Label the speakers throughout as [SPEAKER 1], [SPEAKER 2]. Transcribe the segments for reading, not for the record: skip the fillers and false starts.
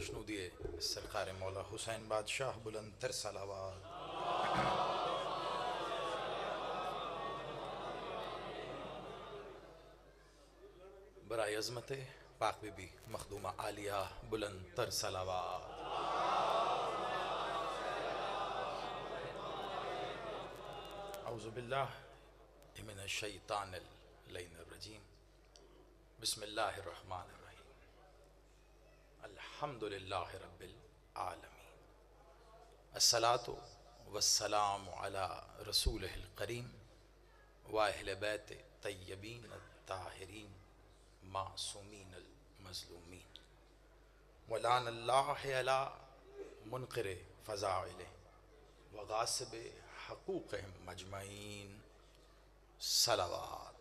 [SPEAKER 1] खुशनुदी सरकार मौला हुसैन बादशाह बुलंद तर सलावत। बराए अज़मत पाक बीबी मखदूमा आलिया बुलंद तर सलावत। औज़ु बिल्लाहि मिनश शैतानिर रजीम। बिस्मिल्लाहिर रहमानिर रहीम। अल्हम्दुलिल्लाहि रब्बिल आलमीन। अस्सलातु वस्सलामु अला रसूलिहिल करीम व अहले बैत तय्यबीन ताहिरीन मासूमीन मज़लूमीन व लानल्लाहि अला मुनकिर फ़ज़ाइलिह व गासिब हक़ूक़िहिम मजमईन। सलावत।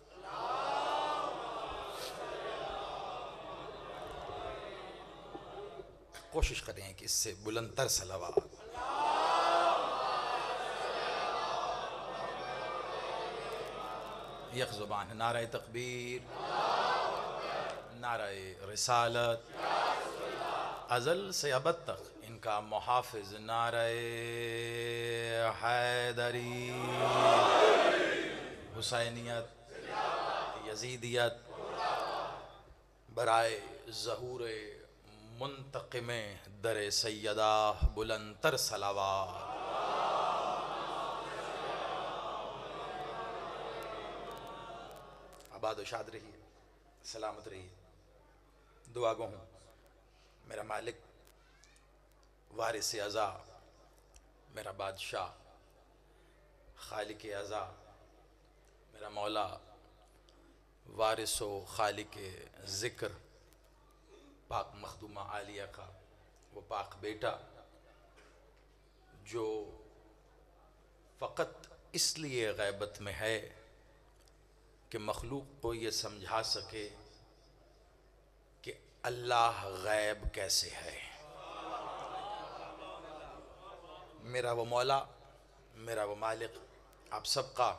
[SPEAKER 1] कोशिश करें कि इससे बुलंदतर सलावत। यक ज़ुबान नारे तकबीर, नारे रिसालत, अज़ल से अबद तक इनका मुहाफ़िज़ नारे हैदरी। हुसैनियत, यज़ीदियत, बराए ज़हूर मुंतक़िम दर सैयदा बुलंदतर सलावत। आबाद व शाद रहिए, सलामत रहिए। दुआ गो हूँ मेरा मालिक वारिस अज़ा, मेरा बादशाह खालिक अज़ा, मेरा मौला वारिस व खालिक ज़िक्र पाक मखदूमा आलिया का वो पाक बेटा जो फ़कत इसलिए गैबत में है कि मखलूक को ये समझा सके कि अल्लाह गैब कैसे है। मेरा वो मौला, मेरा वो मालिक आप सबका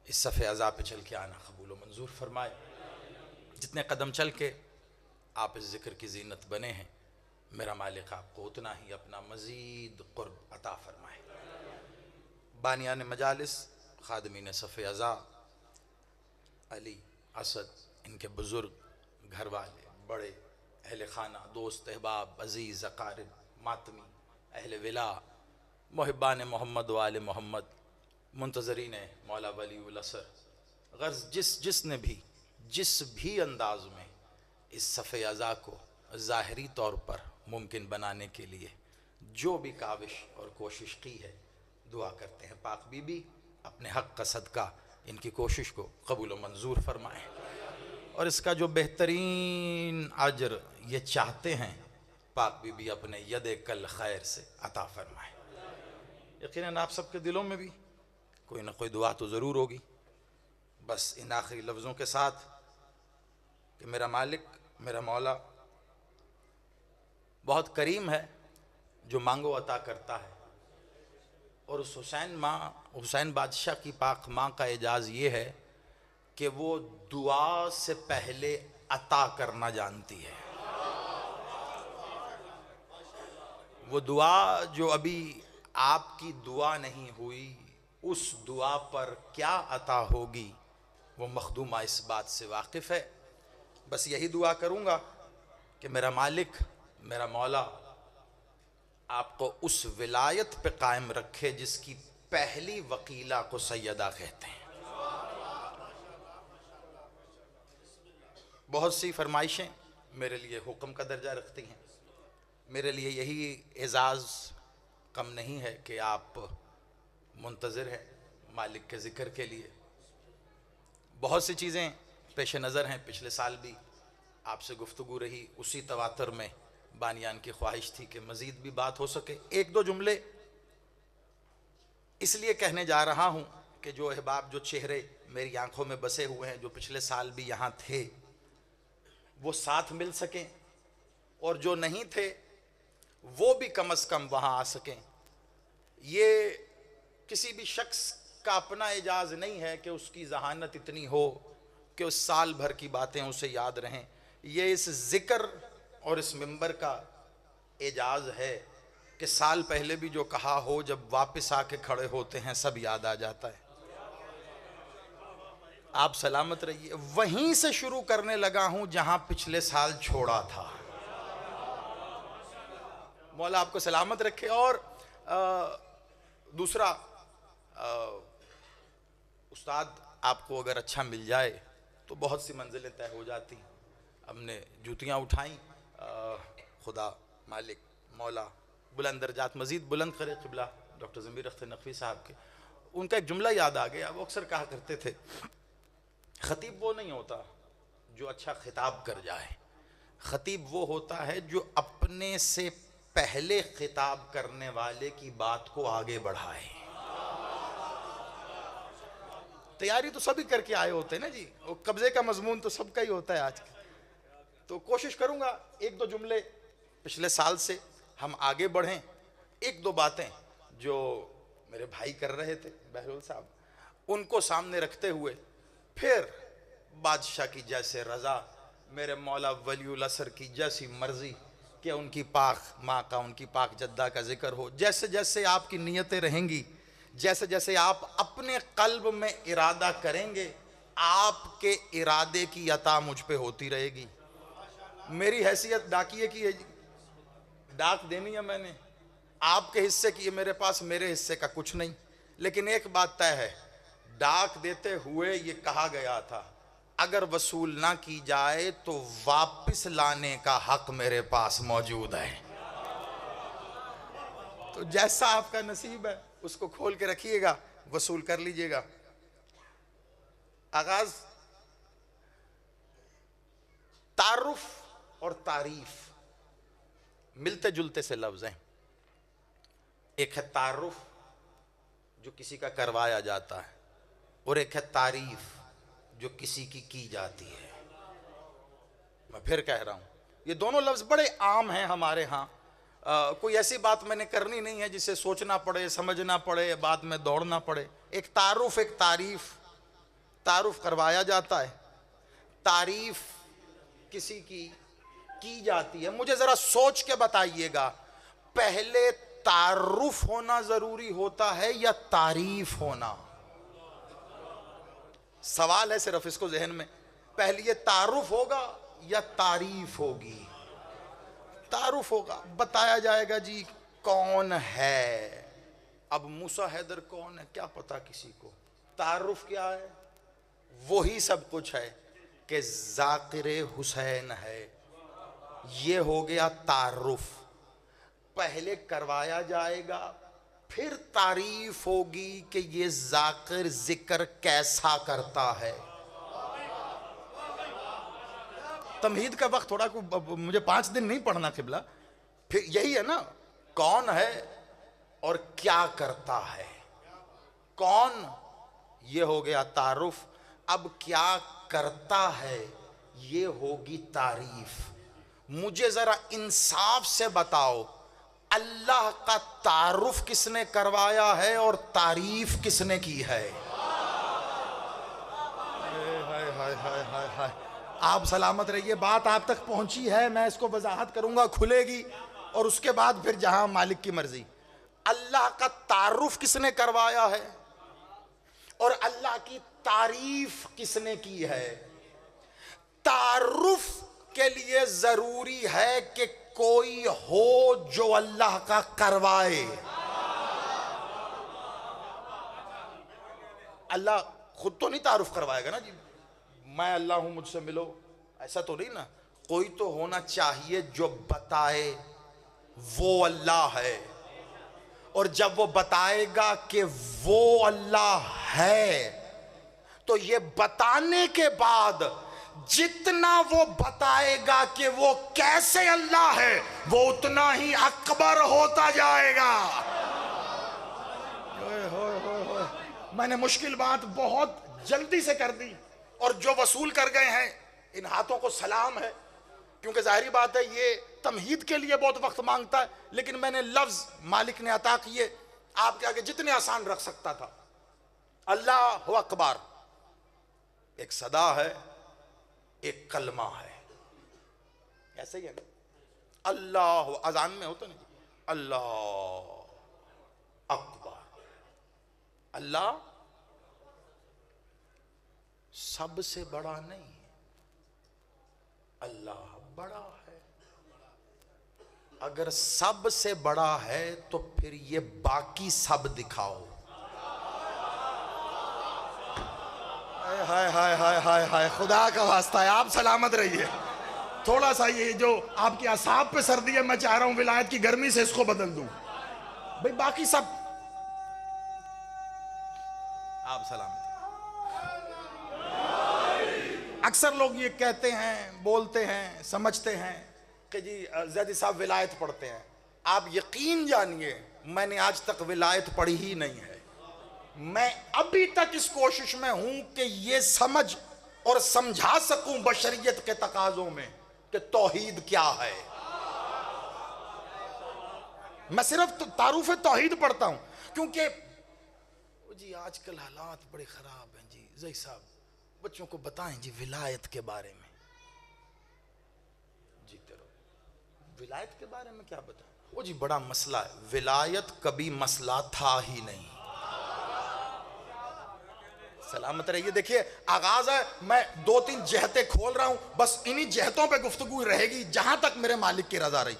[SPEAKER 1] इस सफ़े अज़ा पे चल के आना कबूल व मंजूर फरमाए। जितने कदम चल के आप इस ज़िक्र की ज़ीनत बने हैं, मेरा मालिक आपको उतना ही अपना मज़ीद क़ुर्ब अता फरमाए। बानियान मजालिस, खादमीन सफ़े अज़ा, अली, असद, इनके बुज़ुर्ग घर वाले, बड़े अहले खाना, दोस्त अहबाब, अज़ीज़ अक़ारिब, मातमी, अहले विला, मुहिब्बान मोहम्मद वाले मोहम्मद, मुंतज़रीन मौला वली उल असर, गर्ज़ जिसने भी जिस भी अंदाज़ में इस सफ़े अज़ा को ज़ाहिरी तौर पर मुमकिन बनाने के लिए जो भी काविश और कोशिश की है, दुआ करते हैं पाक बीबी अपने हक़ का सदका इनकी कोशिश को कबूल व मंजूर फरमाएँ और इसका जो बेहतरीन अजर ये चाहते हैं पाक बीबी अपने यद कल खैर से अता फरमाएँ। यकीनन आप सबके दिलों में भी कोई ना कोई दुआ तो ज़रूर होगी। बस इन आखिरी लफ्ज़ों के साथ कि मेरा मालिक, मेरा मौला बहुत करीम है, जो मांगो अता करता है। और उस हुसैन बादशाह की पाक माँ का एजाज़ ये है कि वो दुआ से पहले अता करना जानती है। वो दुआ जो अभी आपकी दुआ नहीं हुई, उस दुआ पर क्या अता होगी वो मखदूमा इस बात से वाकिफ़ है। बस यही दुआ करूँगा कि मेरा मालिक, मेरा मौला आपको उस विलायत पे कायम रखे जिसकी पहली वकीला को सैयदा कहते हैं। बहुत सी फरमाइशें मेरे लिए हुक्म का दर्जा रखती हैं। मेरे लिए यही एजाज़ कम नहीं है कि आप मुंतज़िर हैं मालिक के ज़िक्र के लिए। बहुत सी चीज़ें पेश नज़र हैं। पिछले साल भी आपसे गुफ्तगू रही, उसी तवातर में बानियान की ख्वाहिश थी कि मज़ीद भी बात हो सके। एक दो जुमले इसलिए कहने जा रहा हूँ कि जो अहबाब, जो चेहरे मेरी आंखों में बसे हुए हैं, जो पिछले साल भी यहाँ थे, वो साथ मिल सकें और जो नहीं थे वो भी कम अज़ कम वहाँ आ सकें। ये किसी भी शख्स का अपना एजाज़ नहीं है कि उसकी ज़हानत इतनी हो कि उस साल भर की बातें उसे याद रहें। ये इस ज़िक्र और इस मिंबर का एजाज है कि साल पहले भी जो कहा हो, जब वापस आके खड़े होते हैं सब याद आ जाता है। आप सलामत रहिए। वहीं से शुरू करने लगा हूं जहां पिछले साल छोड़ा था। मौला आपको सलामत रखे। और दूसरा, उस्ताद आपको अगर अच्छा मिल जाए तो बहुत सी मंजिलें तय हो जाती। हमने जूतियाँ उठाई, खुदा मालिक मौला बुलंद दर्जात मजीद बुलंद करे क़िबला डॉक्टर ज़मीर अख्तर नकवी साहब के। उनका एक जुमला याद आ गया। वो अक्सर कहा करते थे, ख़तीब वो नहीं होता जो अच्छा खिताब कर जाए, ख़तीब वो होता है जो अपने से पहले खिताब करने वाले की बात को आगे बढ़ाए। तैयारी तो सभी करके आए होते हैं ना जी, वो कब्जे का मजमून तो सबका ही होता है आज। तो कोशिश करूंगा एक दो जुमले पिछले साल से हम आगे बढ़ें। एक दो बातें जो मेरे भाई कर रहे थे बहरोल साहब, उनको सामने रखते हुए फिर बादशाह की जैसे रज़ा, मेरे मौला वलीउल असर की जैसी मर्जी कि उनकी पाक माँ का, उनकी पाक जद्दा का जिक्र हो। जैसे जैसे आपकी नीयतें रहेंगी, जैसे जैसे आप अपने कल्ब में इरादा करेंगे, आपके इरादे की अता मुझ पे होती रहेगी। मेरी हैसियत डाकिए की है, डाक देनी है मैंने, आपके हिस्से की है मेरे पास, मेरे हिस्से का कुछ नहीं। लेकिन एक बात तय है, डाक देते हुए ये कहा गया था, अगर वसूल ना की जाए तो वापस लाने का हक मेरे पास मौजूद है। तो जैसा आपका नसीब है उसको खोल के रखिएगा, वसूल कर लीजिएगा। आगाज तारुफ और तारीफ मिलते जुलते से लफ्ज हैं। एक है तारुफ जो किसी का करवाया जाता है, और एक है तारीफ जो किसी की जाती है। मैं फिर कह रहा हूं, ये दोनों लफ्ज बड़े आम हैं हमारे यहाँ। कोई ऐसी बात मैंने करनी नहीं है जिसे सोचना पड़े, समझना पड़े, बाद में दौड़ना पड़े। एक तारुफ, एक तारीफ। तारुफ करवाया जाता है, तारीफ किसी की जाती है। मुझे जरा सोच के बताइएगा, पहले तारुफ होना जरूरी होता है या तारीफ होना? सवाल है सिर्फ इसको जहन में, पहले ये तारुफ होगा या तारीफ होगी? तारुफ होगा, बताया जाएगा जी कौन है। अब मूसा हैदर कौन है क्या पता किसी को। तारुफ क्या है? वही सब कुछ है कि जाकिर हुसैन है। ये हो गया तारुफ। पहले करवाया जाएगा, फिर तारीफ होगी कि ये जाकिर जिक्र कैसा करता है। तमहीद का वक्त थोड़ा को मुझे 5 दिन नहीं पढ़ना क़िबला, फिर यही है ना, कौन है और क्या करता है। कौन, ये हो गया तारुफ। अब क्या करता है, ये होगी तारीफ। मुझे जरा इंसाफ से बताओ, अल्लाह का तारुफ किसने करवाया है और तारीफ किसने की है? हाय हाय हाय हाय हाय। आप सलामत रहिए, बात आप तक पहुंची है, मैं इसको वजाहत करूंगा, खुलेगी, और उसके बाद फिर जहां मालिक की मर्जी। अल्लाह का तारुफ किसने करवाया है और अल्लाह की तारीफ किसने की है? तारुफ के लिए जरूरी है कि कोई हो जो अल्लाह का करवाए। अल्लाह खुद तो नहीं तारुफ करवाएगा ना जी, मैं अल्लाह हूं मुझसे मिलो, ऐसा तो नहीं ना। कोई तो होना चाहिए जो बताए वो अल्लाह है, और जब वो बताएगा कि वो अल्लाह है, तो ये बताने के बाद जितना वो बताएगा कि वो कैसे अल्लाह है, वो उतना ही अकबर होता जाएगा। मैंने मुश्किल बात बहुत जल्दी से कर दी, और जो वसूल कर गए हैं इन हाथों को सलाम है, क्योंकि जाहिर बात है ये तमहीद के लिए बहुत वक्त मांगता है। लेकिन मैंने लफ्ज मालिक ने अता किए, आपके आगे जितने आसान रख सकता था। अल्लाह अकबर एक सदा है, एक कलमा है, ऐसे ही है ना। अल्लाह अजान में होता नहीं, अल्लाह अकबर। अल्लाह सबसे बड़ा नहीं, अल्लाह बड़ा है। अगर सबसे बड़ा है तो फिर ये बाकी सब दिखाओ।
[SPEAKER 2] हाय हाय हाय हाय हाय, खुदा का वास्ता है, आप सलामत रहिए। थोड़ा सा ये जो आपकी असाब पे सर्दी है, मैं चाह रहा हूं विलायत की गर्मी से इसको बदल दूं। भाई बाकी सब
[SPEAKER 1] आप सलामत।
[SPEAKER 2] अक्सर लोग ये कहते हैं, बोलते हैं, समझते हैं
[SPEAKER 1] कि जी ज़ैदी साहब विलायत पढ़ते हैं। आप यकीन जानिए मैंने आज तक विलायत पढ़ी ही नहीं है। मैं अभी तक इस कोशिश में हूं कि ये समझ और समझा सकूं बशरियत के तकाजों में कि तौहीद क्या है।
[SPEAKER 2] मैं सिर्फ तारुफ तौहीद पढ़ता हूं, क्योंकि
[SPEAKER 1] जी आजकल हालात बड़े खराब हैं जी। ज़ैदी साहब बच्चों को बताएं जी विलायत के बारे में। जी तेरो विलायत के बारे में क्या बताएं? वो जी बड़ा मसला है, विलायत कभी मसला था ही नहीं। सलामत रहिए। देखिए आगाज है, मैं 2-3 जहतें खोल रहा हूं, बस इन्हीं जहतों पे गुफ्तगू रहेगी जहां तक मेरे मालिक की रजा रही।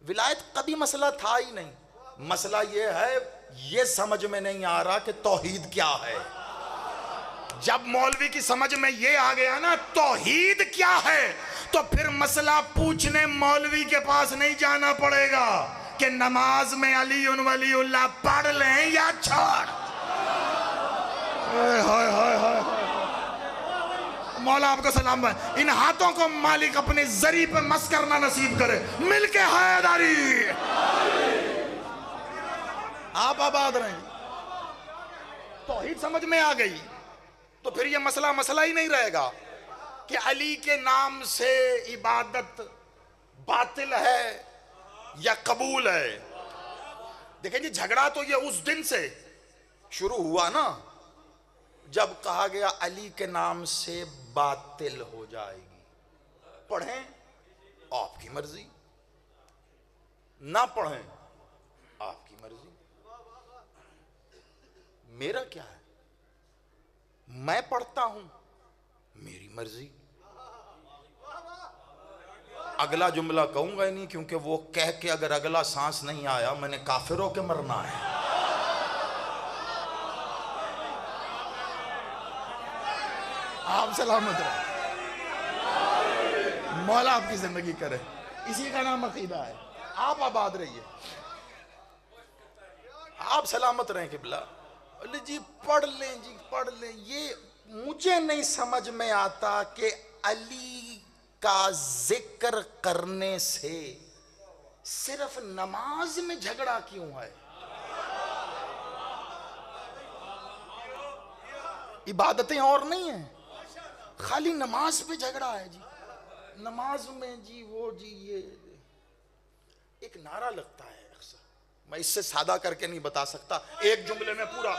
[SPEAKER 1] विलायत कभी मसला था ही नहीं। मसला यह है, यह समझ में नहीं आ रहा कि तौहीद क्या है।
[SPEAKER 2] जब मौलवी की समझ में ये आ गया ना तौहीद क्या है, तो फिर मसला पूछने मौलवी के पास नहीं जाना पड़ेगा कि नमाज में अली वलीउल्लाह पढ़ लें या छोड़। हाय हाय हाय हाय, मौला आपका सलाम है। इन हाथों को मालिक अपने जरी पे मस करना नसीब करे। मिलके हैदारी आप आबाद रहें। तौहीद समझ में आ गई तो फिर ये मसला मसला ही नहीं रहेगा कि अली के नाम से इबादत बातिल है या कबूल है। देखें जी, झगड़ा तो ये उस दिन से
[SPEAKER 1] शुरू हुआ ना जब कहा गया अली के नाम से बातिल हो जाएगी। पढ़ें आपकी मर्जी, ना पढ़ें आपकी मर्जी, मेरा क्या है? मैं पढ़ता हूं, मेरी मर्जी। अगला जुमला कहूंगा ही नहीं, क्योंकि वो कह के अगर अगला सांस नहीं आया मैंने काफिरों के मरना है।
[SPEAKER 2] आप सलामत रहे, मौला आपकी जिंदगी करे, इसी का नाम अकीदा है। आप आबाद रहिए,
[SPEAKER 1] आप सलामत रहें किबला। अली जी पढ़ लें जी, पढ़ लें। ये मुझे नहीं समझ में आता कि अली का जिक्र करने से सिर्फ नमाज में झगड़ा क्यों है? इबादतें और नहीं है, खाली नमाज पे झगड़ा है जी। नमाज में जी वो जी ये एक नारा लगता है अक्सर, मैं इससे सादा करके नहीं बता सकता, एक जुमले में पूरा।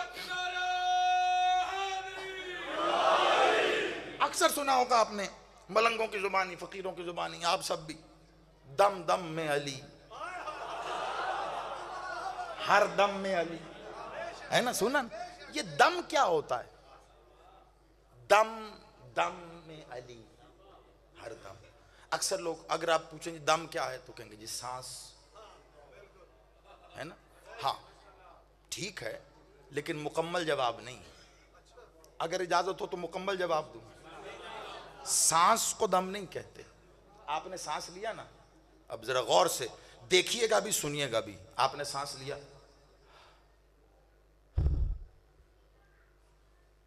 [SPEAKER 1] अक्सर सुना होगा आपने मलंगों की जुबानी, फकीरों की जुबानी, आप सब भी, दम दम में अली, हर दम में अली, है ना? सुना ये दम क्या होता है? दम दम में अली, हर दम। अक्सर लोग अगर आप पूछेंगे दम क्या है तो कहेंगे जी सांस, है ना? हाँ ठीक है, लेकिन मुकम्मल जवाब नहीं। अगर इजाजत हो तो मुकम्मल जवाब दूं। सांस को दम नहीं कहते। आपने सांस लिया ना, अब जरा गौर से देखिएगा भी सुनिएगा भी। आपने सांस लिया,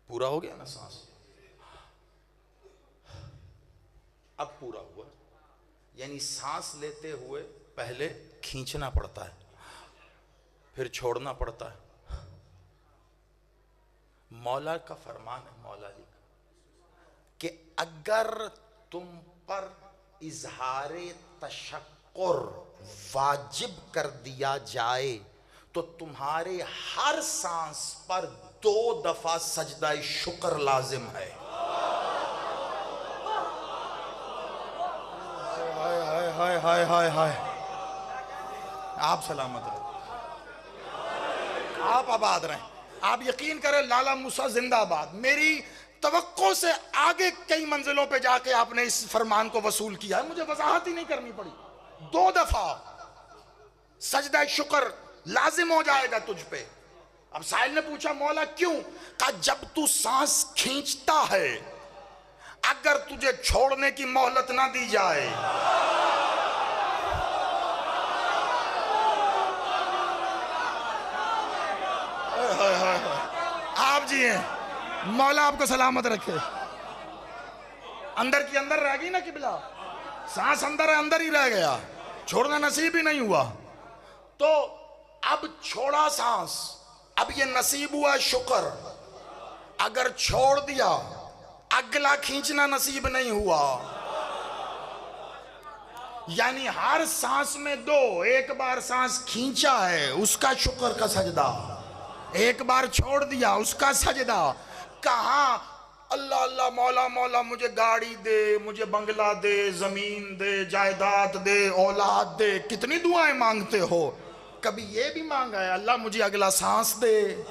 [SPEAKER 1] पूरा हो गया ना सांस, अब पूरा हुआ। यानी सांस लेते हुए पहले खींचना पड़ता है, फिर छोड़ना पड़ता है। मौला का फरमान है, मौला जी का, कि अगर तुम पर इजहारे तशक्कुर वाजिब कर दिया जाए तो तुम्हारे हर सांस पर 2 दफा सजदा शुक्र लाजिम है।
[SPEAKER 2] हाय हाय हाय हाय, आप सलामत रहे, आप आबाद रहें। आप यकीन करें लाला मूसा जिंदाबाद। मेरी तवक्को से आगे कई मंजिलों पे जाके आपने इस फरमान को वसूल किया है, मुझे वजाहत ही नहीं करनी पड़ी। 2 दफा सजदा शुक्र लाजिम हो जाएगा तुझ पे। अब साहिल ने पूछा मौला क्यों? कहा जब तू सांस खींचता है, अगर तुझे छोड़ने की मोहलत ना दी जाए, आप जी हैं, मौला आपको सलामत रखे। अंदर की अंदर रह गई ना किबला, सांस अंदर है, अंदर ही रह गया, छोड़ना नसीब ही नहीं हुआ। तो अब छोड़ा सांस, अब ये नसीब हुआ शुक्र। अगर छोड़ दिया, अगला खींचना नसीब नहीं हुआ। यानी हर सांस में 2, एक बार सांस खींचा है उसका शुक्र का सजदा, एक बार छोड़ दिया उसका सजदा। कहा अल्लाह अल्लाह मौला मौला मुझे गाड़ी दे, मुझे बंगला दे, जमीन दे, जायदाद दे, औलाद दे, कितनी दुआएं मांगते हो। कभी ये भी मांगा है अल्लाह मुझे अगला सांस दे।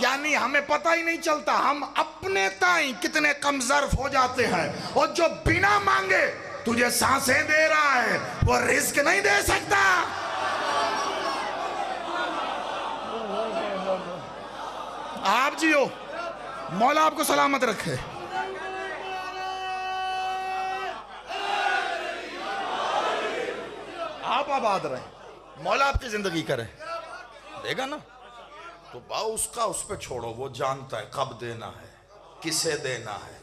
[SPEAKER 2] यानी हमें पता ही नहीं चलता हम अपने ताई कितने कमजोर हो जाते हैं। और जो बिना मांगे तुझे सांसें दे रहा है वो रिस्क नहीं दे सकता। आप जियो, मौला आपको सलामत रखे। आप आबाद रहे, मौला आपकी जिंदगी करे, देगा ना तो बा उसका उस पे छोड़ो, वो जानता है कब देना है, किसे देना है,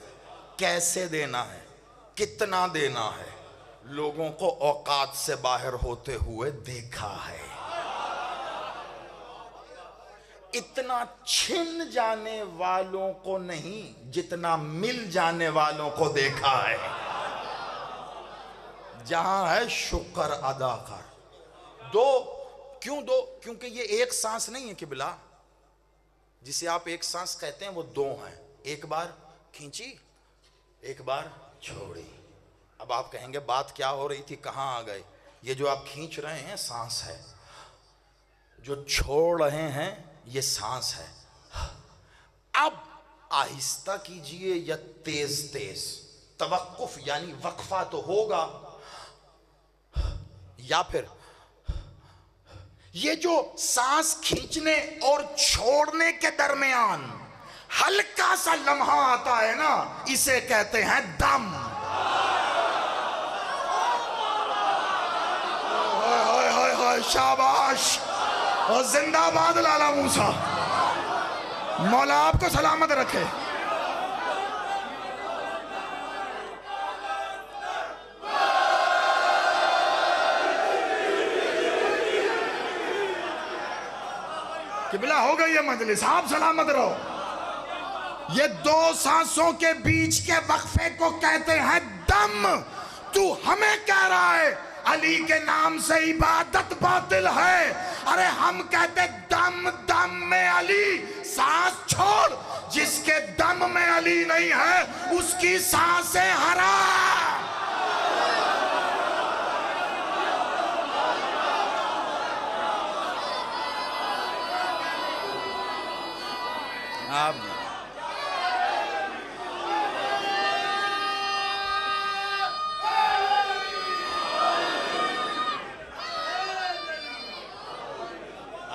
[SPEAKER 2] कैसे देना है, कितना देना है। लोगों को औकात से बाहर होते हुए देखा है। इतना छिन जाने वालों को नहीं जितना मिल जाने वालों को देखा है। जहां है शुक्र अदा कर। 2 क्यों 2? क्योंकि ये एक सांस नहीं है किबला, जिसे आप एक सांस कहते हैं वो 2 हैं। एक बार खींची, एक बार छोड़ी। अब आप कहेंगे बात क्या हो रही थी, कहां आ गए? ये जो आप खींच रहे हैं सांस है, जो छोड़ रहे हैं ये सांस है। अब आहिस्ता कीजिए या तेज तेज, तवक्कुफ यानी वक्फा तो होगा, या फिर ये जो सांस खींचने और छोड़ने के दरमियान हल्का सा लम्हा आता है ना, इसे कहते हैं दम। हाय हाय हाय, शाबाश और जिंदाबाद लाला मूसा। मौला आपको सलामत रखे। किबला हो गई है मजलिस, आप सलामत रहो। ये 2 सांसों के बीच के वक्फे को कहते हैं दम। तू हमें कह रहा है अली के नाम से इबादत बातिल है, अरे हम कहते दम दम में अली, सांस छोड़। जिसके दम में अली नहीं है उसकी सांसें हराम।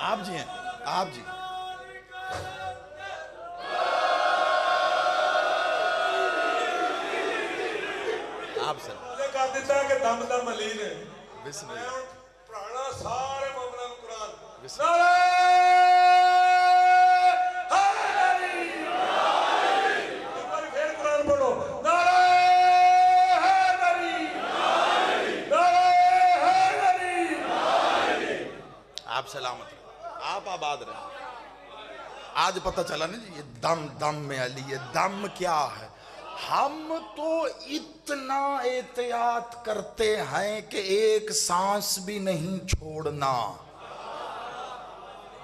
[SPEAKER 2] आप जी हैं, आप जी। आप सर
[SPEAKER 3] कर दिता कि दम दम अली ने
[SPEAKER 1] बिस्मिल्लाह
[SPEAKER 3] प्राणा सारे मोमना को कुरान फिर कुरान बोलो।
[SPEAKER 2] आप सलामत रहे, आप आबाद रहे। आज पता चला ना जी, ये दम दम में अली, ये दम क्या है। हम तो इतना एहतियात करते हैं कि एक सांस भी नहीं छोड़ना।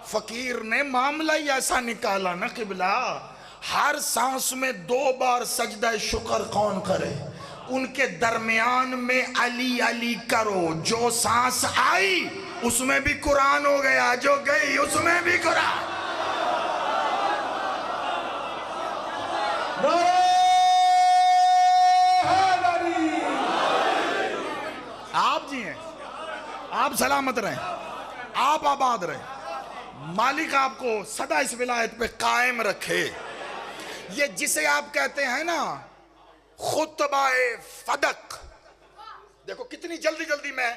[SPEAKER 2] फकीर ने मामला ही ऐसा निकाला ना किबला, हर सांस में 2 बार सजदा शुक्र कौन करे? उनके दरमियान में अली अली करो। जो सांस आई उसमें भी कुरान हो गया, जो गई उसमें भी कुरान। आप जी हैं, आप सलामत रहें, आप आबाद रहें, मालिक आपको सदा इस विलायत पे कायम रखे। ये जिसे आप कहते हैं ना खुतबाए फदक, देखो कितनी जल्दी जल्दी मैं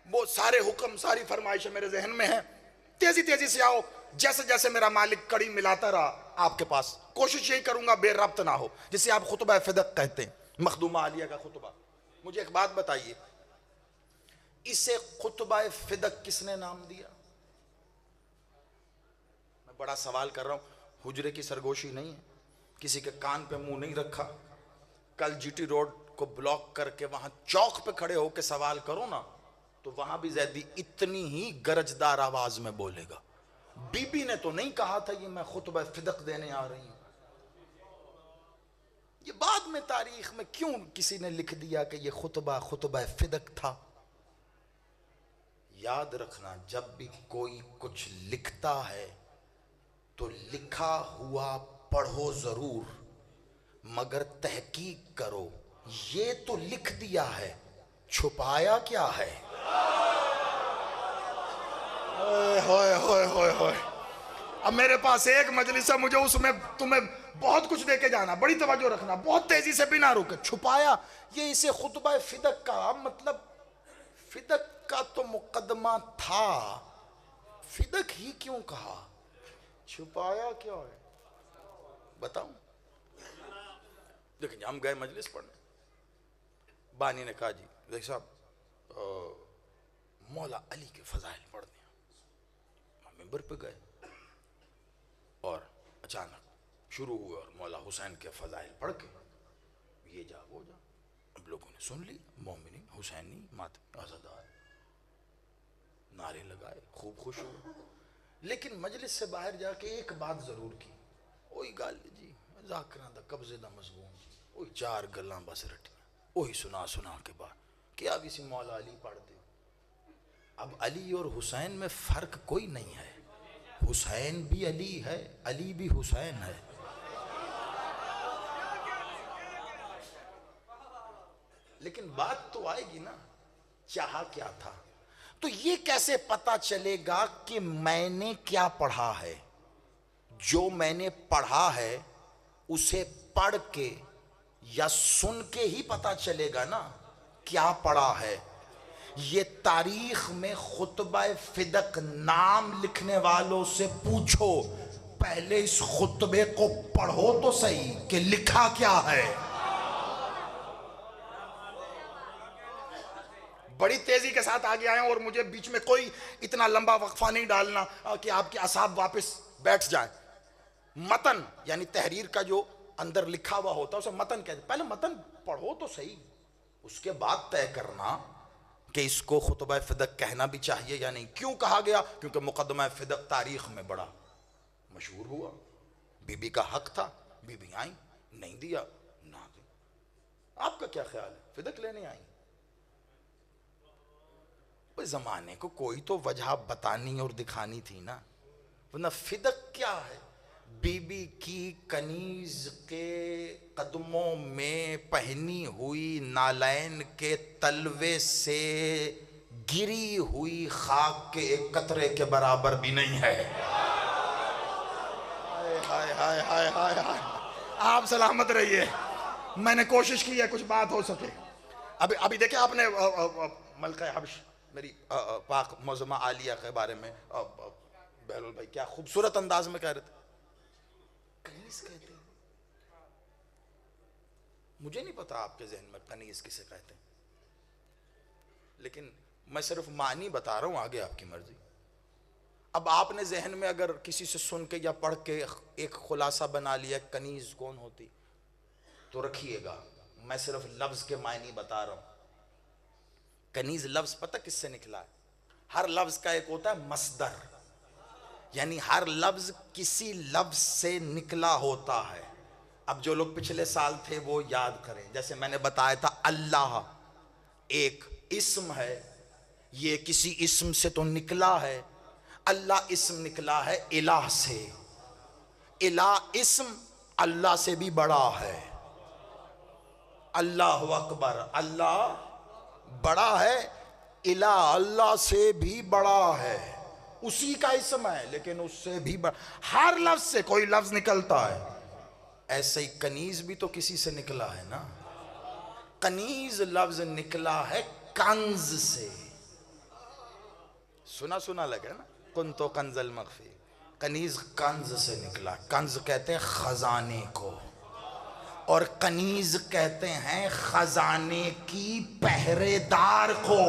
[SPEAKER 2] वो सारे हुक्म सारी फरमाइशें मेरे जहन में है, तेजी तेजी से आओ। जैसे जैसे मेरा मालिक कड़ी मिलाता रहा आपके पास, कोशिश यही करूंगा बेरब्त ना हो। जिसे आप खुतबा फदक कहते हैं, मखदूमा आलिया का खुतबा। मुझे एक बात बताइए, इसे खुतबा फदक किसने नाम दिया? मैं बड़ा सवाल कर रहा हूं, हुजरे की सरगोशी नहीं है, किसी के कान पे मुंह नहीं रखा। कल जीटी रोड को ब्लॉक करके वहां चौक पे खड़े होकर सवाल करो ना, तो वहां भी जैदी इतनी ही गरजदार आवाज में बोलेगा। बीबी ने तो नहीं कहा था ये मैं खुतबा फदक देने आ रही हूं। ये बाद में तारीख में क्यों किसी ने लिख दिया कि ये खुतबा फदक था। याद रखना, जब भी कोई कुछ लिखता है तो लिखा हुआ पढ़ो जरूर, मगर तहकीक करो। ये तो लिख दिया है, छुपाया क्या है? होए होए होए होए। अब मेरे पास एक मजलिस है, मुझे उसमें तुम्हें बहुत कुछ देके जाना, बड़ी तवज्जो रखना, बहुत तेजी से बिना रुके। छुपाया, ये इसे खुतबा फिदक का मतलब, फिदक का तो मुकदमा था, फिदक ही क्यों कहा? छुपाया क्या है बताऊं? देखिए, हम गए मजलिस पढ़ने, बानी ने कहा जी देख साहब मौला अली के फजाइल पढ़ने। हम मिंबर पे गए और अचानक शुरू हुए और मौला हुसैन के फजाइल पढ़ के ये जा वो जा। अब लोगों ने सुन ली, मोमिनी हुसैनी मातमी आज़ादार, नारे लगाए, खूब खुश हुए। लेकिन मजलिस से बाहर जाके एक बात जरूर की, ओही गाल जी जाकरां दा कब्जे दा मजमून, ओही चार गल्लां बस रटियां, ओही सुना सुना के बाद क्या भी सी मौला अली पढ़ दे। अब अली और हुसैन में फर्क कोई नहीं है, हुसैन भी अली है, अली भी हुसैन है। लेकिन बात तो आएगी ना, चाहा क्या था? तो ये कैसे पता चलेगा कि मैंने क्या पढ़ा है? जो मैंने पढ़ा है उसे पढ़ के या सुन के ही पता चलेगा ना क्या पढ़ा है। ये तारीख में खुतबा फिदक नाम लिखने वालों से पूछो, पहले इस खुतबे को पढ़ो तो सही कि लिखा क्या है। बड़ी तेजी के साथ आगे आए और मुझे बीच में कोई इतना लंबा वक्फा नहीं डालना कि आपके असाब वापस बैठ जाएं। मतन यानी तहरीर का जो अंदर लिखा हुआ होता है उसे मतन कहते हैं। पहले मतन पढ़ो तो सही, उसके बाद तय करना कि इसको खुतबा फिदक कहना भी चाहिए या नहीं। क्यों कहा गया? क्योंकि मुकदमा फिदक तारीख में बड़ा मशहूर हुआ। बीबी का हक था, बीबी आई, नहीं दिया ना दी। आपका क्या ख्याल है? फिदक लेने आई? जमाने को कोई तो वजह बतानी और दिखानी थी ना, वरना फिदक क्या है? बीबी की कनीज के कदमों में पहनी हुई नालैन के तलवे से गिरी हुई खाक के एक कतरे के बराबर भी नहीं है। हाय हाय हाय हाय हाय। आप सलामत रहिए, मैंने कोशिश की है कुछ बात हो सके। अभी अभी देखिए आपने मलका हबश मेरी पाक मौज़मा आलिया के बारे में बहलोल भाई क्या खूबसूरत अंदाज में कह रहे थे। कनीज कहते हैं, मुझे नहीं पता आपके जहन में कनीज किसे कहते हैं, लेकिन मैं सिर्फ मानी बता रहा हूं, आगे आपकी मर्जी। अब आपने जहन में अगर किसी से सुन के या पढ़ के एक खुलासा बना लिया कनीज कौन होती, तो रखिएगा, मैं सिर्फ लफ्ज के मायने बता रहा हूं। कनीज लफ्ज पता किससे निकला है? हर लफ्ज का एक होता है मसदर, यानी हर लफ्ज किसी लफ्ज से निकला होता है। अब जो लोग पिछले साल थे वो याद करें, जैसे मैंने बताया था अल्लाह एक इस्म है, ये किसी इस्म से तो निकला है, अल्लाह इस्म निकला है इलाह से, इलाह इस्म अल्लाह से भी बड़ा है। अल्लाह अकबर, अल्लाह बड़ा है, इला अल्लाह से भी बड़ा है, उसी का इस्म है लेकिन उससे भी बड़ा। हर लफ्ज से कोई लफ्ज निकलता है, ऐसे ही कनीज भी तो किसी से निकला है ना। कनीज लफ्ज निकला है कंज से, सुना सुना लगे ना, कुन तो कंजल मखफी, कनीज कंज से निकला। कंज कहते हैं खजाने को, और कनीज कहते हैं खजाने की पहरेदार को।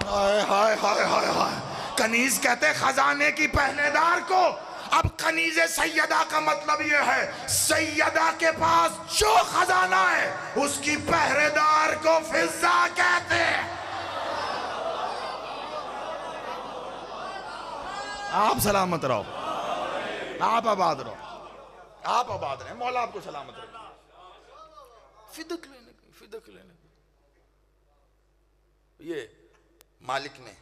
[SPEAKER 2] हाय हाय हाय हाय हाय, कनीज कहते हैं खजाने की पहरेदार को। अब कनीज सैयदा का मतलब यह है सैयदा के पास जो खजाना है उसकी पहरेदार को फिजा कहते हैं। आप सलामत रहो, आप आबाद रहो, आप आबाद रहे, मौला आपको सलामत रहे। फिदक लेने की, फिदक लेने की, ये मालिक ने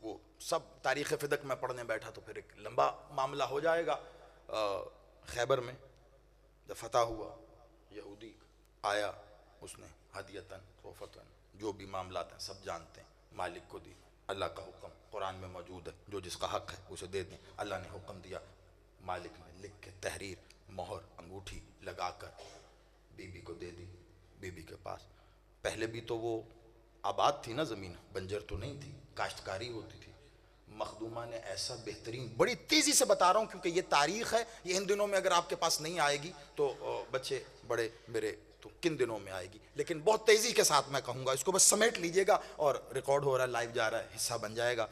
[SPEAKER 2] वो सब तारीख़ फिदक में पढ़ने बैठा तो फिर एक लंबा मामला हो जाएगा। खैबर में जब फतह हुआ, यहूदी आया, उसने हदियतन तोहफतन जो भी मामला हैं सब जानते हैं, मालिक को दी। अल्लाह का हुक्म कुरान में मौजूद है, जो जिसका हक है उसे दे दें। अल्लाह ने हुक्म दिया, मालिक ने लिख के तहरीर मोहर अंगूठी लगाकर बीबी को दे दी। बीबी के पास पहले भी तो वो आबाद थी ना, ज़मीन बंजर तो नहीं थी, काश्तकारी होती थी। मखदूमा ने ऐसा बेहतरीन, बड़ी तेज़ी से बता रहा हूँ क्योंकि ये तारीख़ है, ये इन दिनों में अगर आपके पास नहीं आएगी तो बच्चे बड़े मेरे तो किन दिनों में आएगी, लेकिन बहुत तेज़ी के साथ मैं कहूँगा, इसको बस समेट लीजिएगा और रिकॉर्ड हो रहा है, लाइव जा रहा है, हिस्सा बन जाएगा।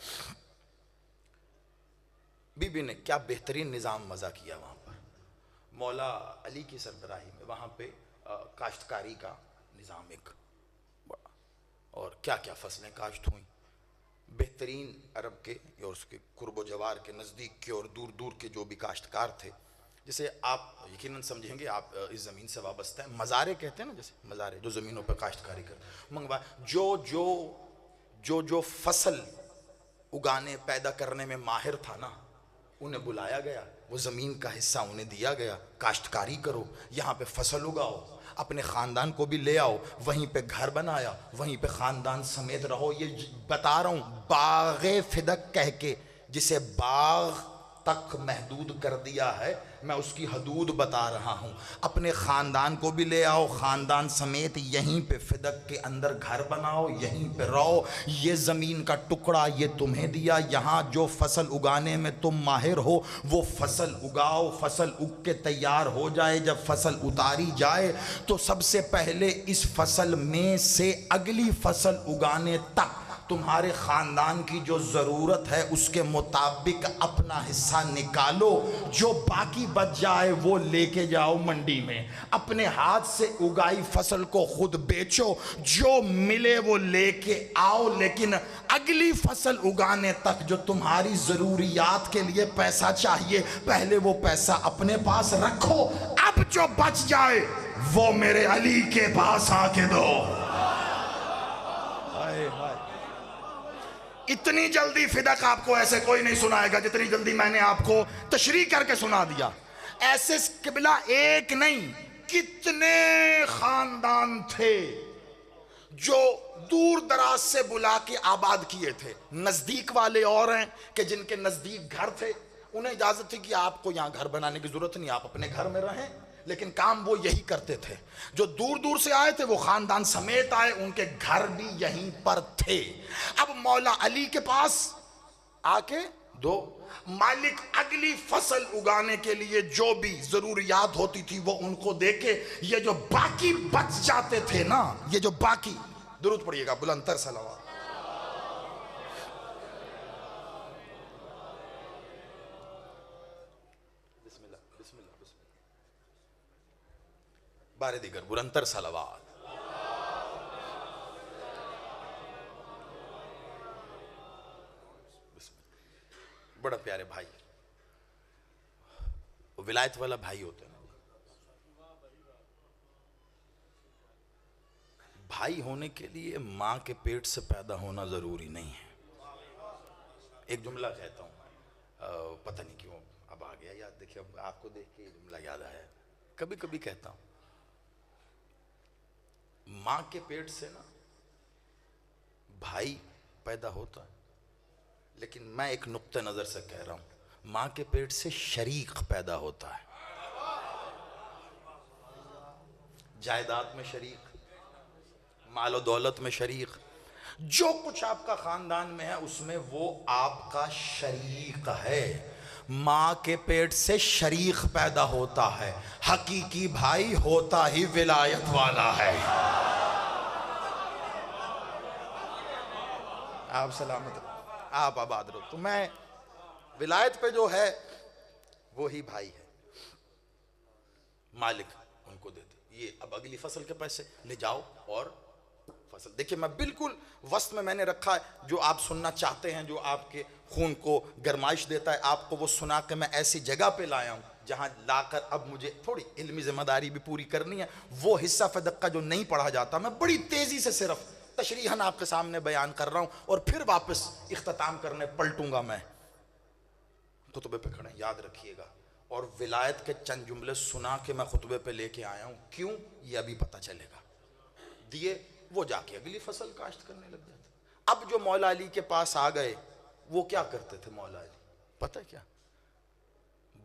[SPEAKER 2] बीबी ने क्या बेहतरीन निज़ाम मज़ा किया वहाँ पर, मौला अली की सरबराही में वहाँ पे काश्तकारी का निज़ाम एक बड़ा, और क्या क्या फसलें काश्त हुई। बेहतरीन अरब के और उसके कुर्ब जवार के नज़दीक के और दूर दूर के जो भी काश्तकार थे, जिसे आप यकीनन समझेंगे, आप इस ज़मीन से वाबस्ता है, मज़ारे कहते हैं ना, जैसे मज़ारे जो ज़मीनों पर काश्तकारी करते, मंगवा जो फसल उगाने पैदा करने में माहिर था ना, उन्हें बुलाया गया, वो ज़मीन का हिस्सा उन्हें दिया गया, काश्तकारी करो, यहाँ पे फसल उगाओ, अपने ख़ानदान को भी ले आओ, वहीं पे घर बनाया, वहीं पे ख़ानदान समेत रहो। ये बता रहा हूँ, बाग़े फिदक कह के जिसे बाग़ तक महदूद कर दिया है, मैं उसकी हदूद बता रहा हूँ। अपने ख़ानदान को भी ले आओ, ख़ानदान समेत यहीं पे फिदक के अंदर घर बनाओ, यहीं पे रहो। ये ज़मीन का टुकड़ा ये तुम्हें दिया, यहाँ जो फसल उगाने में तुम माहिर हो वो फसल उगाओ। फसल उग के तैयार हो जाए, जब फसल उतारी जाए तो सबसे पहले इस फसल में से अगली फसल उगाने तक तुम्हारे ख़ानदान की जो ज़रूरत है उसके मुताबिक अपना हिस्सा निकालो, जो बाकी बच जाए वो लेके जाओ मंडी में, अपने हाथ से उगाई फसल को खुद बेचो, जो मिले वो लेके आओ, लेकिन अगली फसल उगाने तक जो तुम्हारी ज़रूरियात के लिए पैसा चाहिए, पहले वो पैसा अपने पास रखो, अब जो बच जाए वो मेरे अली के पास आके दो। हाय हाय, इतनी जल्दी फिदक आपको ऐसे कोई नहीं सुनाएगा जितनी जल्दी मैंने आपको तशरीह करके सुना दिया। ऐसे किबला एक नहीं, कितने खानदान थे जो दूर दराज से बुला के आबाद किए थे। नजदीक वाले और हैं कि जिनके नजदीक घर थे, उन्हें इजाजत थी कि आपको यहाँ घर बनाने की जरूरत नहीं, आप अपने घर में रहें, लेकिन काम वो यही करते थे। जो दूर दूर से आए थे वो खानदान समेत आए, उनके घर भी यहीं पर थे। अब मौला अली के पास आके दो, मालिक अगली फसल उगाने के लिए जो भी जरूरियात होती थी वो उनको देके, ये जो बाकी बच जाते थे ना, ये जो बाकी, दुरूद पढ़िएगा बुलंदतर सलावत। बारे दिगर बुलंदतर सलावत। बड़ा प्यारे भाई,
[SPEAKER 1] विलायत वाला भाई होते हैं ना, भाई होने के लिए मां के पेट से पैदा होना जरूरी नहीं है। एक जुमला कहता हूं, पता नहीं क्यों अब आ गया याद, देखिए अब आपको देख के जुमला याद आया, कभी कभी कहता हूं, मां के पेट से ना भाई पैदा होता है, लेकिन मैं एक नुक्ते नजर से कह रहा हूं, मां के पेट से शरीक पैदा होता है। जायदाद में शरीक, मालो दौलत में शरीक, जो कुछ आपका खानदान में है उसमें वो आपका शरीक है। मां के पेट से शरीक पैदा होता है, हकीकी भाई होता ही विलायत वाला है। आप सलामत, आप आबाद रहो। तो मैं विलायत पे जो है वो ही भाई है, मालिक उनको देते। ये अब अगली फसल के पैसे ले जाओ और फसल। देखिए मैं बिल्कुल वस्त में मैंने रखा है, जो आप सुनना चाहते हैं, जो आपके खून को गरमाइश देता है, आपको वो सुना के मैं ऐसी जगह पे लाया हूं जहां लाकर अब मुझे थोड़ी इल्मी जिम्मेदारी भी पूरी करनी है। वो हिस्सा फ़दक़ का जो नहीं पढ़ा जाता, मैं बड़ी तेजी से सिर्फ तशरीहन आपके सामने बयान कर रहा हूं, और फिर वापस इख्तिताम करने पलटूंगा मैं। खुतबे पे खड़े याद रखिएगा, और विलायत के चंद जुमले सुना के मैं खुतबे पे लेके आया हूं। क्यों, ये अभी पता चलेगा। दिए वो जाके अगली फसल काश्त करने लग जाते। अब जो मौला अली के पास आ गए, वो क्या करते थे मौला अली, पता है क्या?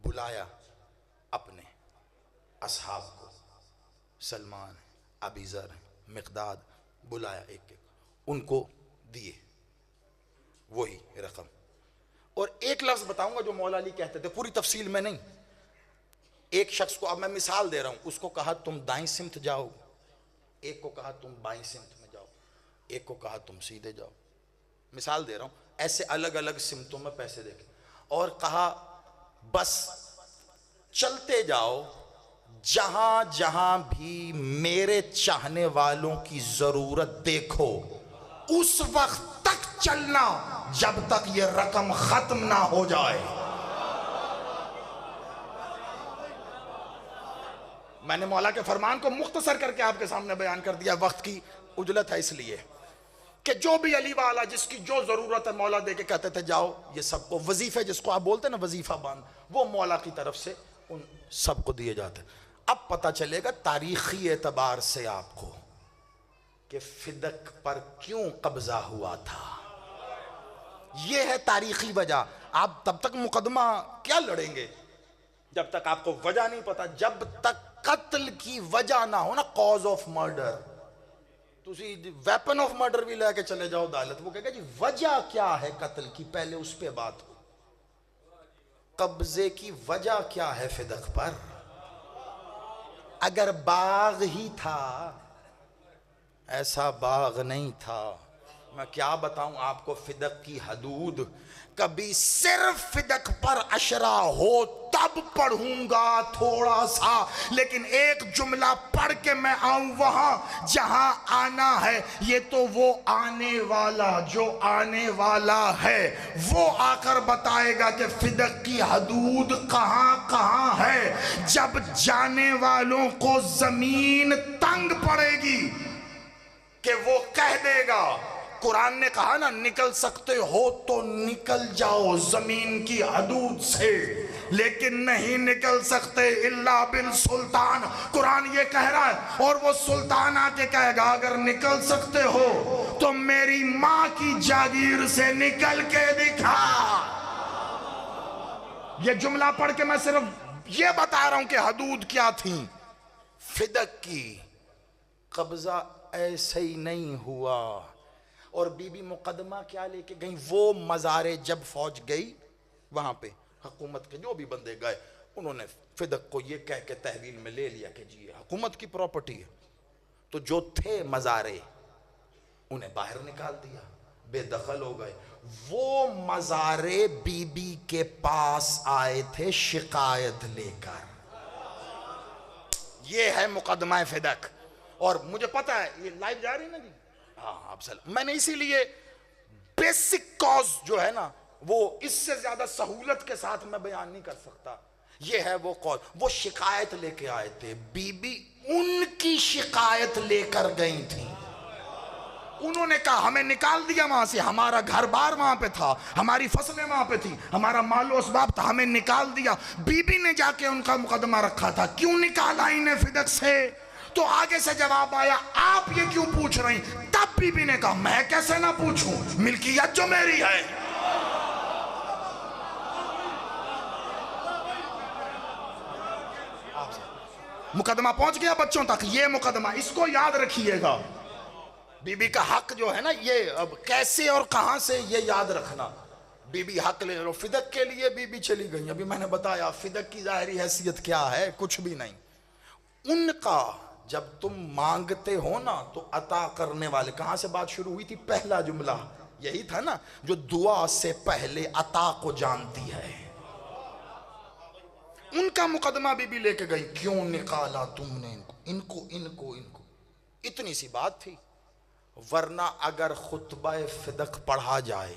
[SPEAKER 1] बुलाया अपने असहाब को, सलमान, अबीज़र, मिक़दाद, बुलाया एक एक, उनको दिए वही रकम। और एक लफ्ज़ बताऊंगा जो मौला अली कहते थे, पूरी तफसील में नहीं। एक शख्स को, अब मैं मिसाल दे रहा हूं, उसको कहा तुम दाईं सिमत जाओ, एक को कहा तुम बाईं सिमत में जाओ, एक को कहा तुम सीधे जाओ। मिसाल दे रहा हूं, ऐसे अलग अलग सिमतों में पैसे देके, और कहा बस चलते जाओ, जहां जहां भी मेरे चाहने वालों की जरूरत देखो, उस वक्त तक चलना जब तक ये रकम खत्म ना हो जाए। मैंने मौला के फरमान को मुख्तसर करके आपके सामने बयान कर दिया, वक्त की उजलत है इसलिए कि जो भी अली वाला जिसकी जो जरूरत है मौला दे के कहते थे जाओ, ये सबको वजीफे, जिसको आप बोलते हैं ना वजीफा बांध, वो मौला की तरफ से उन सबको दिए जाते। अब पता चलेगा तारीखी एतबार से आपको कि फ़दक़ पर क्यों कब्जा हुआ था। यह है तारीखी वजह। आप तब तक मुकदमा क्या लड़ेंगे जब तक आपको वजह नहीं पता, जब तक कत्ल की वजह ना हो ना, कॉज ऑफ मर्डर। तुसी वेपन ऑफ मर्डर भी लेके चले जाओ अदालत, वो कहेगा जी वजह क्या है कत्ल की, पहले उस पे बात हो। कब्जे की वजह क्या है फ़दक़ पर? अगर बाग ही था, ऐसा बाग नहीं था। मैं क्या बताऊं आपको फ़दक़ की हदूद, कभी सिर्फ फ़दक़ पर अशरा हो तब पढ़ूंगा थोड़ा सा, लेकिन एक जुमला पढ़ के मैं आऊं वहां जहां आना है। ये तो वो आने वाला, जो आने वाला है वो आकर बताएगा कि फ़दक़ की हदूद कहां कहां है। जब जाने वालों को जमीन तंग पड़ेगी कि वो कह देगा, कुरान ने कहा ना निकल सकते हो तो निकल जाओ जमीन की हदूद से, लेकिन नहीं निकल सकते इल्ला बिल सुल्तान। कुरान ये कह रहा है, और वो सुल्तान आके कहेगा अगर निकल सकते हो तो मेरी मां की जागीर से निकल के दिखा। ये जुमला पढ़ के मैं सिर्फ ये बता रहा हूं कि हदूद क्या थी फ़दक़ की। कब्जा ऐसे ही नहीं हुआ। और बीबी मुकदमा क्या लेके गई, वो मज़ारे जब फौज गई वहां पे हुकूमत के जो भी बंदे गए, उन्होंने फ़दक़ को ये कह के तहवील में ले लिया कि जी हुकूमत की प्रॉपर्टी है। तो जो थे मज़ारे उन्हें बाहर निकाल दिया, बेदखल हो गए। वो मज़ारे बीबी के पास आए थे शिकायत लेकर। ये है मुकदमा फ़दक़। और मुझे पता है ये लाइव जा रही है ना जी, हाँ आप सर, मैंने इसीलिए बेसिक कॉज जो है ना वो इससे ज्यादा सहूलत के साथ मैं बयान नहीं कर सकता,
[SPEAKER 2] ये है वो कौल। वो शिकायत लेके आए थे, बीबी उनकी शिकायत लेकर गई थी। उन्होंने कहा हमें निकाल दिया वहां से, हमारा घर बार वहां पे था, हमारी फसलें वहां पे थी, हमारा मालो असबाब था, हमें निकाल दिया। बीबी ने जाके उनका मुकदमा रखा था, क्यों निकाला इन्हें फिदक से? तो आगे से जवाब आया, आप ये क्यों पूछ रही? तब बीबी ने कहा मैं कैसे ना पूछूं, मिल्कियत जो मेरी है। मुकदमा पहुंच गया बच्चों तक। ये मुकदमा इसको याद रखिएगा, बीबी का हक जो है ना, ये अब कैसे और कहां से ये याद रखना। बीबी हक ले लो, फिदक के लिए बीबी चली गई। अभी मैंने बताया फिदक की जाहिरी हैसियत क्या है, कुछ भी नहीं। उनका जब तुम मांगते हो ना तो अता करने वाले, कहां से बात शुरू हुई थी? पहला जुमला यही था ना, जो दुआ से पहले अता को जानती है। उनका मुकदमा बीबी लेके गई, क्यों निकाला तुमने इनको इनको इनको इनको, इतनी सी बात थी। वरना अगर खुतबा फिदक पढ़ा जाए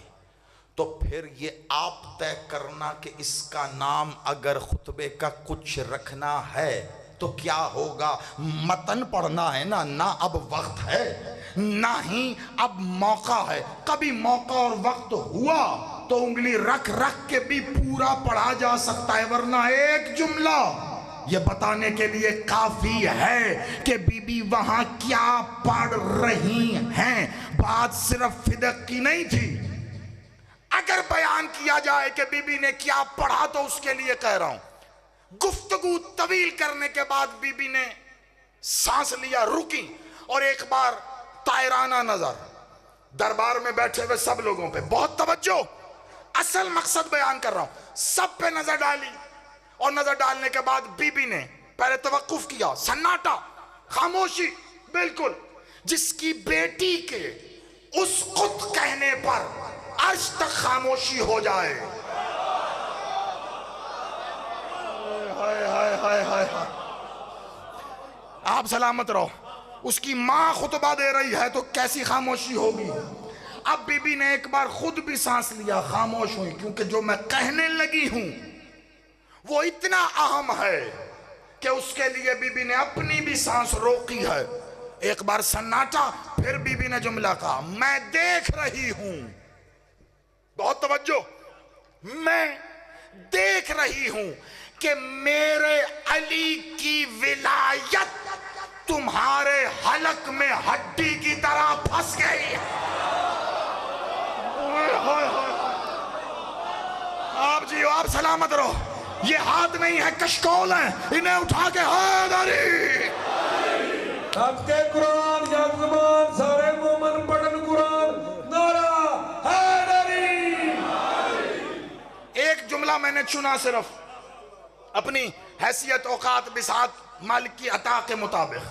[SPEAKER 2] तो फिर ये आप तय करना कि इसका नाम अगर खुतबे का कुछ रखना है तो क्या होगा। मतन पढ़ना है ना, ना अब वक्त है ना ही अब मौका है। कभी मौका और वक्त हुआ तो उंगली रख रख के भी पूरा पढ़ा जा सकता है, वरना एक जुमला ये बताने के लिए काफी है कि बीबी वहां क्या पढ़ रही हैं। बात सिर्फ फिदक की नहीं थी। अगर बयान किया जाए कि बीबी ने क्या पढ़ा तो उसके लिए कह रहा हूं। गुफ्तगू तवील करने के बाद बीबी ने सांस लिया, रुकी और एक बार तायराना नजर दरबार में बैठे हुए सब लोगों पे, बहुत तवज्जो, असल मकसद बयान कर रहा हूं, सब पे नजर डाली। और नजर डालने के बाद बीबी ने पहले तवक्कुफ किया, सन्नाटा, खामोशी, बिल्कुल। जिसकी बेटी के उस खुद कहने पर अर्श तक खामोशी हो जाए। हाय हाय हाय हाय हाय, आप सलामत रहो। उसकी मां खुतबा दे रही है तो कैसी खामोशी होगी। अब बीबी ने एक बार खुद भी सांस लिया, खामोश हुई, क्योंकि जो मैं कहने लगी हूं वो इतना अहम है कि उसके लिए बीबी ने अपनी भी सांस रोकी है। एक बार सन्नाटा, फिर बीबी ने जुमला कहा, मैं देख रही हूं, बहुत तवज्जो, मैं देख रही हूं कि मेरे अली की विलायत तुम्हारे हलक में हड्डी की तरह फंस गई। आप जियो, आप सलामत रहो। ये हाथ नहीं है, कशकोल है, इन्हें उठा के हैदरी।
[SPEAKER 3] आपके कुरान यजमान सारे मोमन पढ़न कुरान, नारा हैदरी।
[SPEAKER 2] एक जुमला मैंने चुना सिर्फ अपनी हैसियत औकात बिसात मालिक की अता के मुताबिक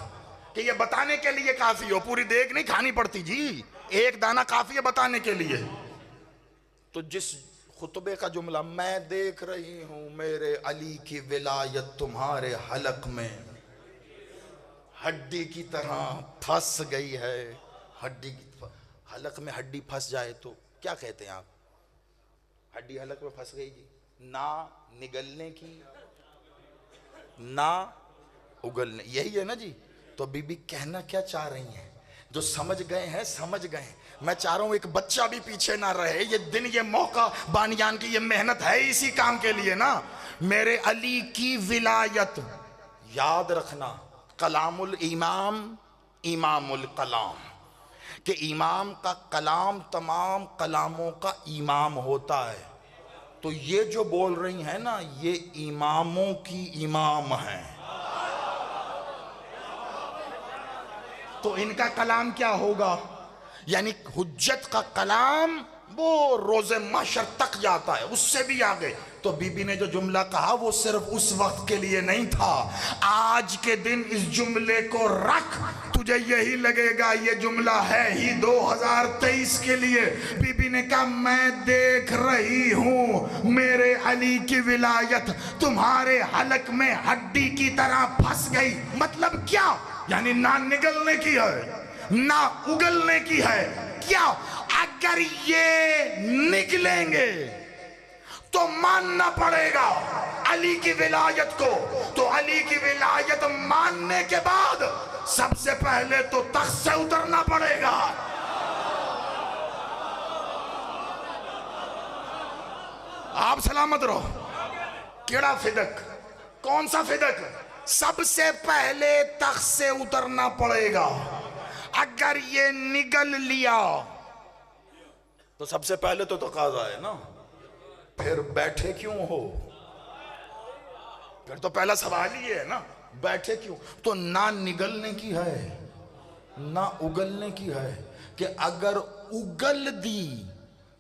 [SPEAKER 2] कि ये बताने के लिए काफी हो, पूरी देग नहीं खानी पड़ती जी, एक दाना काफी है बताने के लिए। तो जिस खुतबे का जुमला, मैं देख रही हूं मेरे अली की विलायत तुम्हारे हलक में हड्डी की तरह फंस गई है। हड्डी की हलक में हड्डी फंस जाए तो क्या कहते हैं आप? हड्डी हलक में फंस गई जी, ना निगलने की ना उगलने, यही है ना जी। तो बीबी कहना क्या चाह रही हैं? जो समझ गए हैं समझ गए। मैं चाह रहा हूं एक बच्चा भी पीछे ना रहे। ये दिन, ये मौका, बानियान की ये मेहनत है इसी काम के लिए ना। मेरे अली की विलायत, याद रखना, कलामुल इमाम इमामुल कलाम, कि इमाम का कलाम तमाम कलामों का इमाम होता है। तो ये जो बोल रही हैं ना, ये इमामों की इमाम हैं। तो इनका कलाम क्या होगा? यानी हुज्जत का कलाम वो रोजे महशर तक जाता है, उससे भी आगे। तो बीबी ने जो जुमला कहा वो सिर्फ उस वक्त के लिए नहीं था। आज के दिन इस जुमले को रख, तुझे यही लगेगा ये जुमला है ही 2023 के लिए। बीबी ने कहा, मैं देख रही हूं मेरे अली की विलायत तुम्हारे हलक में हड्डी की तरह फंस गई। मतलब क्या? यानी ना निगलने की है ना उगलने की है। क्या? अगर ये निकलेंगे तो मानना पड़ेगा अली की विलायत को। तो अली की विलायत मानने के बाद सबसे पहले तो तख्त से उतरना पड़ेगा। आप सलामत रहो। केड़ा फिदक, कौन सा फिदक? सबसे पहले तख्त से उतरना पड़ेगा। अगर ये निगल लिया तो सबसे पहले तो तकाजा है ना, फिर बैठे क्यों हो? फिर तो पहला सवाल ही है ना, बैठे क्यों? तो ना निगलने की है ना उगलने की है कि अगर उगल दी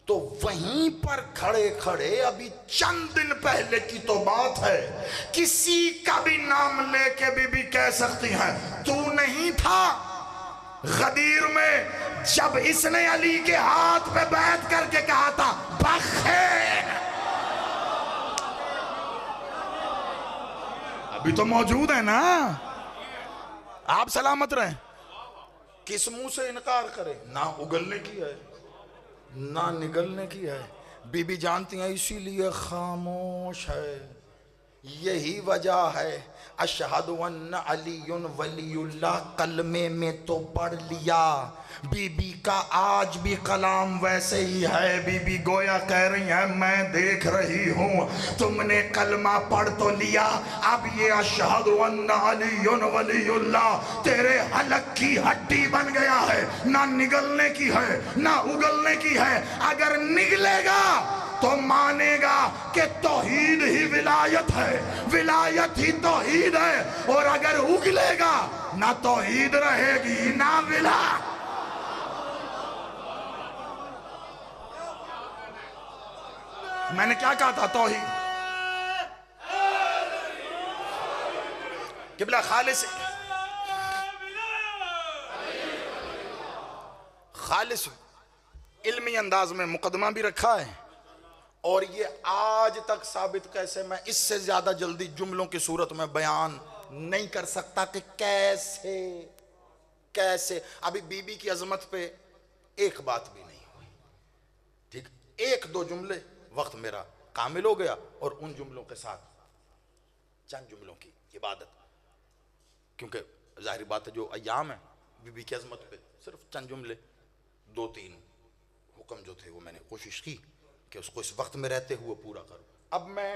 [SPEAKER 2] तो वहीं पर खड़े खड़े, अभी चंद दिन पहले की तो बात है, किसी का भी नाम लेके बीबी कह सकती है तू नहीं था गदीर में जब इसने अली के हाथ पे बैठ करके कहा था बखैर। अभी तो मौजूद है ना। आप सलामत रहें। किस मुंह से इनकार करे? ना उगलने की है ना निगलने की है। बीबी जानती हैं इसीलिए खामोश है। यही वजह है अशहदु अन्न अलीयुन वलीयुल्लाह कलमे में तो पढ़ लिया। बीबी का आज भी कलाम वैसे ही है। बीबी गोया कह रही है मैं देख रही हूँ तुमने कलमा पढ़ तो लिया, अब ये अशहदु अन्न अलीयुन वलीयुल्लाह तेरे हलक की हड्डी बन गया है। ना निगलने की है ना उगलने की है। अगर निगलेगा तो मानेगा कि तौहीद ही विलायत है, विलायत ही तौहीद है। और अगर उगलेगा ना तौहीद रहेगी ना विला। मैंने क्या कहा था? तौहीद किबला खालिस खालिस इल्मी अंदाज में मुकदमा भी रखा है। और ये आज तक साबित कैसे, मैं इससे ज्यादा जल्दी जुमलों की सूरत में बयान नहीं कर सकता कि कैसे कैसे। अभी बीबी की अजमत पे एक बात भी नहीं हुई, ठीक? एक दो जुमले, वक्त मेरा कामिल हो गया और उन जुमलों के साथ चंद जुमलों की इबादत, क्योंकि जाहिर बात है जो अय्याम है बीबी की अजमत पे सिर्फ चंद जुमले, दो तीन हुक्म जो थे वो मैंने कोशिश की कि उसको इस वक्त में रहते हुए पूरा करूं। अब मैं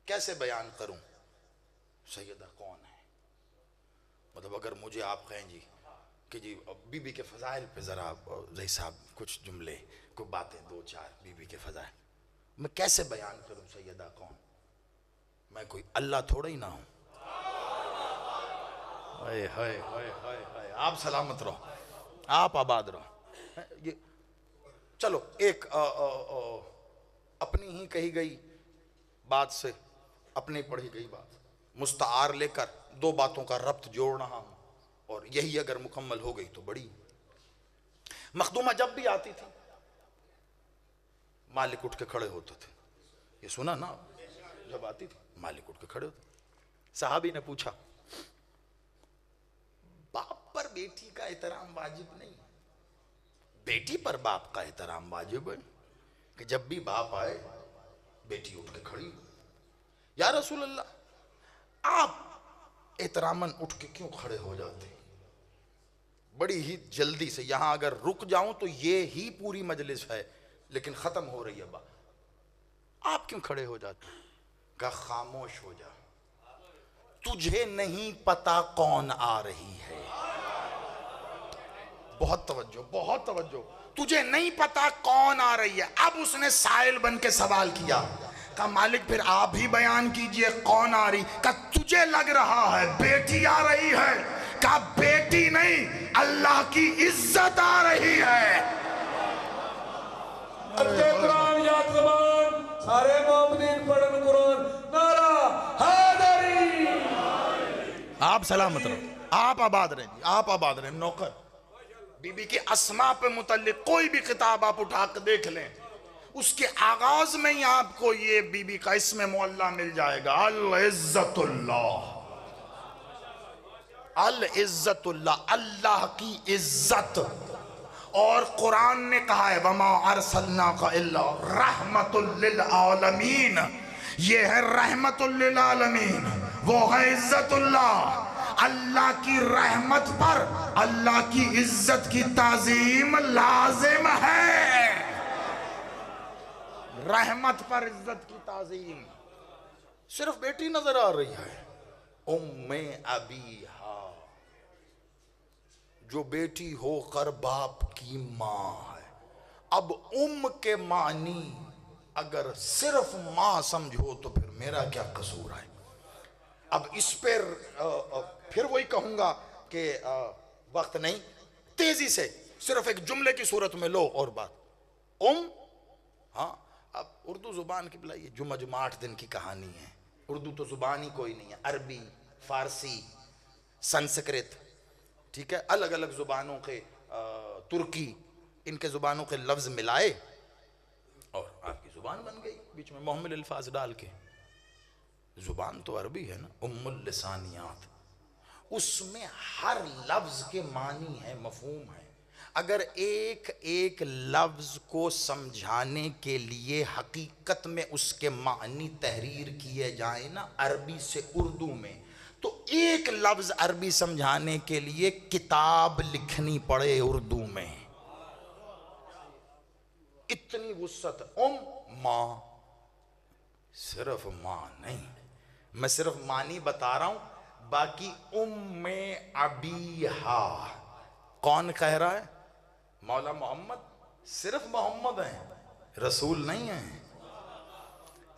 [SPEAKER 2] कैसे बयान करूं सैयदा कौन है? मतलब अगर मुझे आप कहें जी कि जी बीबी के फजाइल पे ज़रा जही साहब कुछ जुमले, कोई बातें दो चार बीबी के फजाइल, मैं कैसे बयान करूं सैयदा कौन? मैं कोई अल्लाह थोड़ा ही ना हूं। हाय हाय हाय हाय हाय। आप सलामत रहो, आप आबाद रहो। ये चलो एक अपनी ही कही गई बात से अपनी पढ़ी गई बात मुस्तार लेकर दो बातों का रब्त जोड़ रहा हूं, और यही अगर मुकम्मल हो गई तो बड़ी। मखदूमा जब भी आती थी मालिक उठ के खड़े होते थे। ये सुना ना, जब आती थी मालिक उठ के खड़े होते। साहबी ने पूछा बाप पर बेटी का एहतराम वाजिब नहीं, बेटी पर बाप का एहतराम वाजिब है कि जब भी बाप आए बेटी उठ के खड़ी। या रसूल अल्लाह आप एहतरामन उठ के क्यों खड़े हो जाते? बड़ी ही जल्दी से, यहां अगर रुक जाऊं तो ये ही पूरी मजलिस है लेकिन खत्म हो रही है बात, आप क्यों खड़े हो जाते? का खामोश हो जा, तुझे नहीं पता कौन आ रही है। बहुत तवज्जो, बहुत तवज्जो। तुझे नहीं पता कौन आ रही है। अब उसने साइल बन के सवाल किया, कहा मालिक फिर आप ही बयान कीजिए कौन आ रही? कहा तुझे लग रहा है बेटी आ रही है। कहा बेटी नहीं, अल्लाह की इज्जत आ रही है।
[SPEAKER 3] कुरान याद ज़बान सारे मोमिनीन पढ़न कुरान, नारा हैदरी।
[SPEAKER 2] आप सलामत रहो, आप आबाद रहे, आप आबाद रहे। नौकर बीबी के अस्मा पे मुतल्लिक कोई भी किताब आप उठा कर देख लें, उसके आगाज में ही आपको ये बीबी का इसमें मुअल्ला मिल जाएगा, अल इज्जतुल्लाह, अल इज्जतुल्लाह, अल्लाह की इज्जत। और कुरान ने कहा है वमा अरसलनाका इल्ला रहमतुल लिल आलमीन, ये है रहमतुल लिल आलमीन, वो है इज्जतुल्लाह। अल्लाह की रहमत पर अल्लाह की इज्जत की ताजीम लाजिम है। रहमत पर इज्जत की ताजीम। सिर्फ बेटी नजर आ रही है, उम्मे अबीहा, जो बेटी होकर बाप की मां है। अब के मानी अगर सिर्फ मां समझो तो फिर मेरा क्या कसूर है। अब इस पर फिर वही कहूंगा कि वक्त नहीं, तेजी से सिर्फ एक जुमले की सूरत में लो और बात। हाँ, अब उर्दू जुबान की बुलाइए, जुम्मा 8 दिन की कहानी है। उर्दू तो जुबान ही कोई नहीं है, अरबी, फारसी, संस्कृत, ठीक है, अलग अलग जुबानों के, तुर्की, इनके जुबानों के लफ्ज मिलाए और आपकी जुबान बन गई। बीच में मोहम्मद अल्फाज डाल के, जुबान तो अरबी है ना, उम्मुल लिसानियात, उसमें हर लफ्ज के मानी है, मफहूम है। अगर एक एक लफ्ज को समझाने के लिए हकीकत में उसके मानी तहरीर किए जाए ना अरबी से उर्दू में, तो एक लफ्ज अरबी समझाने के लिए किताब लिखनी पड़े उर्दू में। इतनी वुसअत। मां, सिर्फ मां नहीं, मैं सिर्फ मानी बता रहा हूं, बाकी उम्मे अबीहा कौन कह रहा है? मौला मोहम्मद। सिर्फ मोहम्मद है, रसूल नहीं है,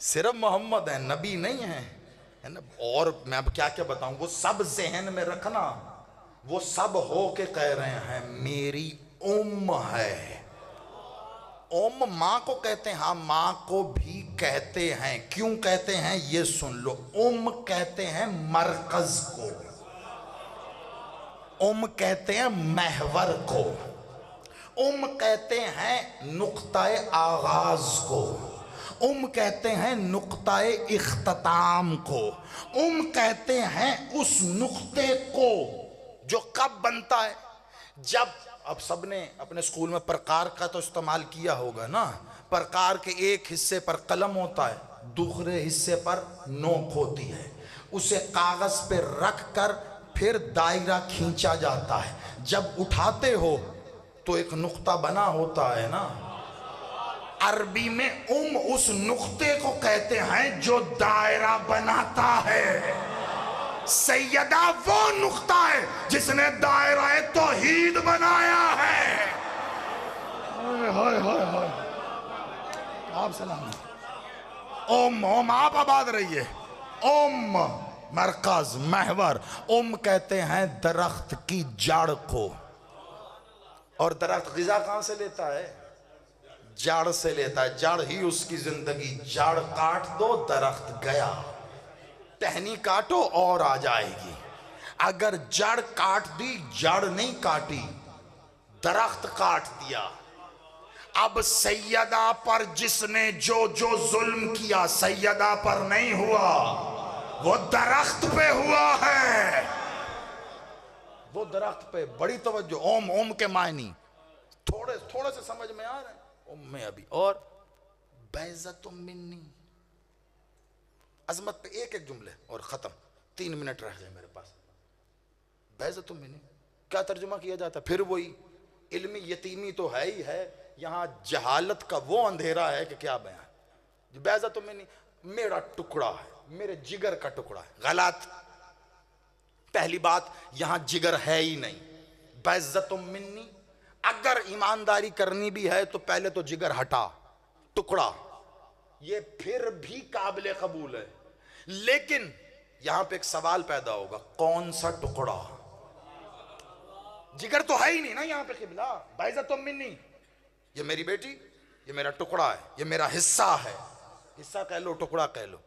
[SPEAKER 2] सिर्फ मोहम्मद है, नबी नहीं है, है ना। और मैं अब क्या क्या बताऊं, वो सब जहन में रखना, वो सब हो के कह रहे हैं मेरी है। माँ को कहते हैं, हाँ माँ को भी कहते हैं। क्यों कहते हैं ये सुन लो। कहते हैं मरकज को, कहते हैं महवर को, कहते हैं नुक्ताए आगाज को, कहते हैं नुक्ताए इख्तिताम को, कहते हैं उस नुक्ते को जो कब बनता है, जब, अब सबने अपने स्कूल में प्रकार का तो इस्तेमाल किया होगा ना। प्रकार के एक हिस्से पर कलम होता है, दूसरे हिस्से पर नोक होती है, उसे कागज पे रख कर फिर दायरा खींचा जाता है। जब उठाते हो तो एक नुक्ता बना होता है ना। अरबी में उस नुक्ते को कहते हैं जो दायरा बनाता है। सैयदा वो नुक्ता है जिसने दायरा तौहीद बनाया है। हाय हाय हाय, आप सलाम। ओम आप आबाद रहिए। मरकज, महवर। कहते हैं दरख्त की जड़ को, और दरख्त ग़िज़ा कहां से लेता है? जड़ से लेता है, जड़ ही उसकी जिंदगी। जड़ काट दो दरख्त गया, टहनी काटो और आ जाएगी। अगर जड़ काट दी, जड़ नहीं काटी, दरख्त काट दिया। अब सैयदा पर जिसने जो जो जुल्म किया, सैयदा पर नहीं हुआ, वो दरख्त पे हुआ है। वो दरख्त पे बड़ी तवज्जो। ओम के मायनी थोड़े थोड़े से समझ में आ रहे हैं। में अभी और बैज़तु मिन्नी, अजमत पे एक एक जुमले और खत्म। 3 मिनट रह गए मेरे पास। बैज़तु मिन्नी क्या तर्जुमा किया जाता है? फिर वही इल्मी यतीमी तो है ही है, यहाँ जहालत का वो अंधेरा है कि क्या बयान। बैज़तु मिन्नी मेरा टुकड़ा है, मेरे जिगर का टुकड़ा है। गलत। पहली बात, यहां जिगर है ही नहीं। बैज़तु मिन्नी, अगर ईमानदारी करनी भी है तो पहले तो जिगर हटा, टुकड़ा, ये फिर भी काबिल कबूल है। लेकिन यहां पे एक सवाल पैदा होगा, कौन सा टुकड़ा? जिगर तो है ही नहीं ना यहां पे किबला। बैज़तु मिन्नी, ये मेरी बेटी, ये मेरा टुकड़ा है, ये मेरा हिस्सा है। हिस्सा कह लो, टुकड़ा कह लो।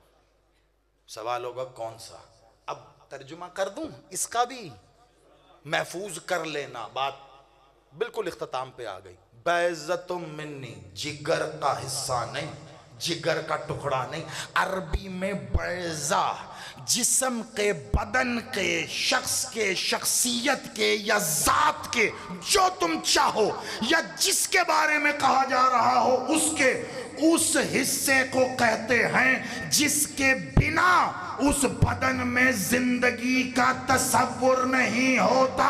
[SPEAKER 2] सवाल होगा कौन सा? अब तर्जुमा कर दूं इसका भी, महफूज कर लेना। बात बिल्कुल इख्तिताम पे आ गई। बैज़तु मिन्नी, जिगर का हिस्सा नहीं, जिगर का टुकड़ा नहीं, अरबी में बैज़ा, जिस्म के, बदन के, शख्स के, शख्सियत के या जात के, जो तुम चाहो या जिसके बारे में कहा जा रहा हो उसके उस हिस्से को कहते हैं जिसके बिना उस बदन में जिंदगी का तसव्वुर नहीं होता।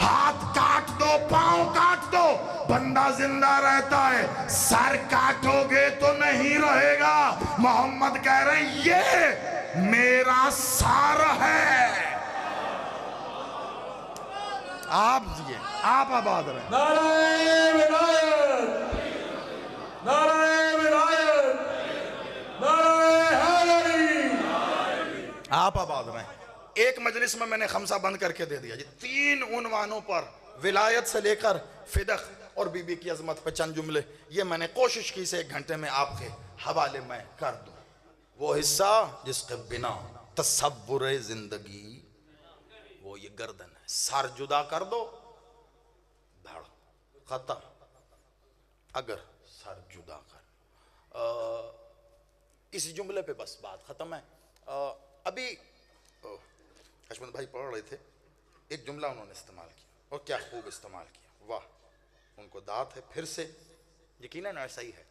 [SPEAKER 2] हाथ काट दो, पांव काट दो, बंदा जिंदा रहता है, सर काटोगे तो नहीं रहेगा। मोहम्मद कह रहे हैं ये मेरा सार है। आप आबाद रहे।
[SPEAKER 3] नाराए विनायक, नाराए विनायक, नाराए हैदरी।
[SPEAKER 2] आप आबाद रहे। एक मजलिस में मैंने खमसा बंद करके दे दिया जी, 3 उन्वानों पर विलायत से लेकर फिदक और बीबी की अजमत पे चंद जुमले, ये मैंने कोशिश की से 1 घंटे में आपके हवाले में कर दूं। वो हिस्सा जिसके बिना तसव्वुर जिंदगी, वो ये गर्दन है। सर जुदा कर दो, धड़ खत्म। अगर सर जुदा कर, इस जुमले पे बस बात खत्म है। अभी हशमत भाई पढ़ रहे थे, एक जुमला उन्होंने इस्तेमाल किया और क्या खूब इस्तेमाल किया, वाह, उनको दात है। फिर से यकीनन ऐसा ही है।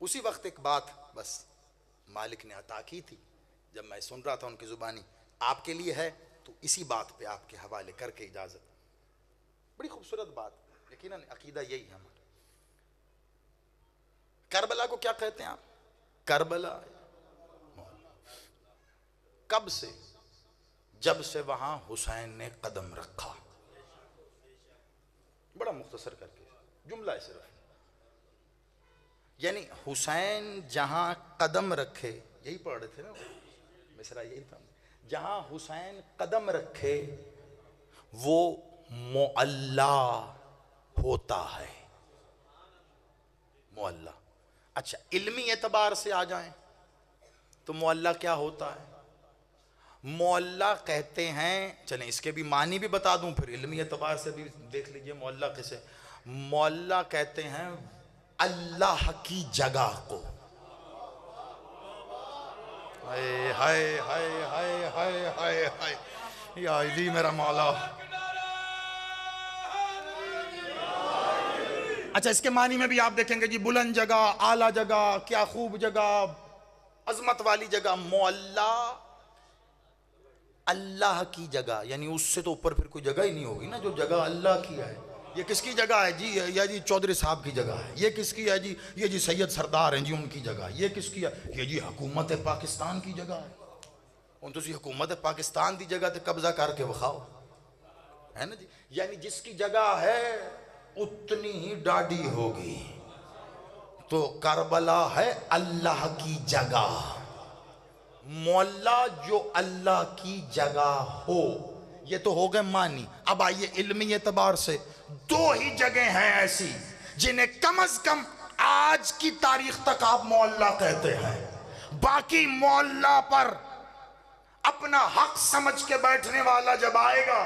[SPEAKER 2] उसी वक्त एक बात बस मालिक ने अता की थी, जब मैं सुन रहा था उनकी जुबानी, आपके लिए है तो इसी बात पे आपके हवाले करके इजाजत। बड़ी खूबसूरत बात, यकीनन अकीदा यही है हमारा। करबला को क्या कहते हैं आप? करबला कब से? जब से वहां हुसैन ने कदम रखा। बड़ा मुख्तसर करके जुमला है सिर्फ, यानी हुसैन जहां कदम रखे, यही पढ़ रहे थे ना मिसरा, यही था, जहां हुसैन कदम रखे वो मुअल्ला होता है। मुअल्ला। अच्छा, इल्मी एतबार से आ जाएं तो मुअल्ला क्या होता है? मुअल्ला कहते हैं, चलें इसके भी मानी भी बता दूं, फिर इल्मी एतबार से भी देख लीजिए मुअल्ला किसे। मुअल्ला कहते हैं अल्लाह की जगह को। हाय हाय हाय हाय हाय हाय हाय, या अली मेरा मौला। अच्छा, इसके मानी में भी आप देखेंगे जी, बुलंद जगह, आला जगह, क्या खूब जगह, अजमत वाली जगह। मुअल्ला अल्लाह की जगह, यानी उससे तो ऊपर फिर कोई जगह ही नहीं होगी ना, जो जगह अल्लाह की है। ये किसकी जगह है जी? या जी चौधरी साहब की जगह है। ये किसकी है जी? ये जी सैयद सरदार हैं जी, उनकी जगह। ये किसकी है? ये जी हुकूमत पाकिस्तान की जगह है। उन तो हुकूमत पाकिस्तान की जगह ते कब्जा करके विखाओ, है ना जी। यानी जिसकी जगह है उतनी ही डाडी होगी। तो करबला है अल्लाह की जगह। मौला जो अल्लाह की जगह हो, ये तो हो गए मानी। अब आइए इल्मी एतबार से, 2 ही जगह हैं ऐसी जिन्हें कम से कम आज की तारीख तक आप मोहल्ला कहते हैं। बाकी मोहल्ला पर अपना हक समझ के बैठने वाला जब आएगा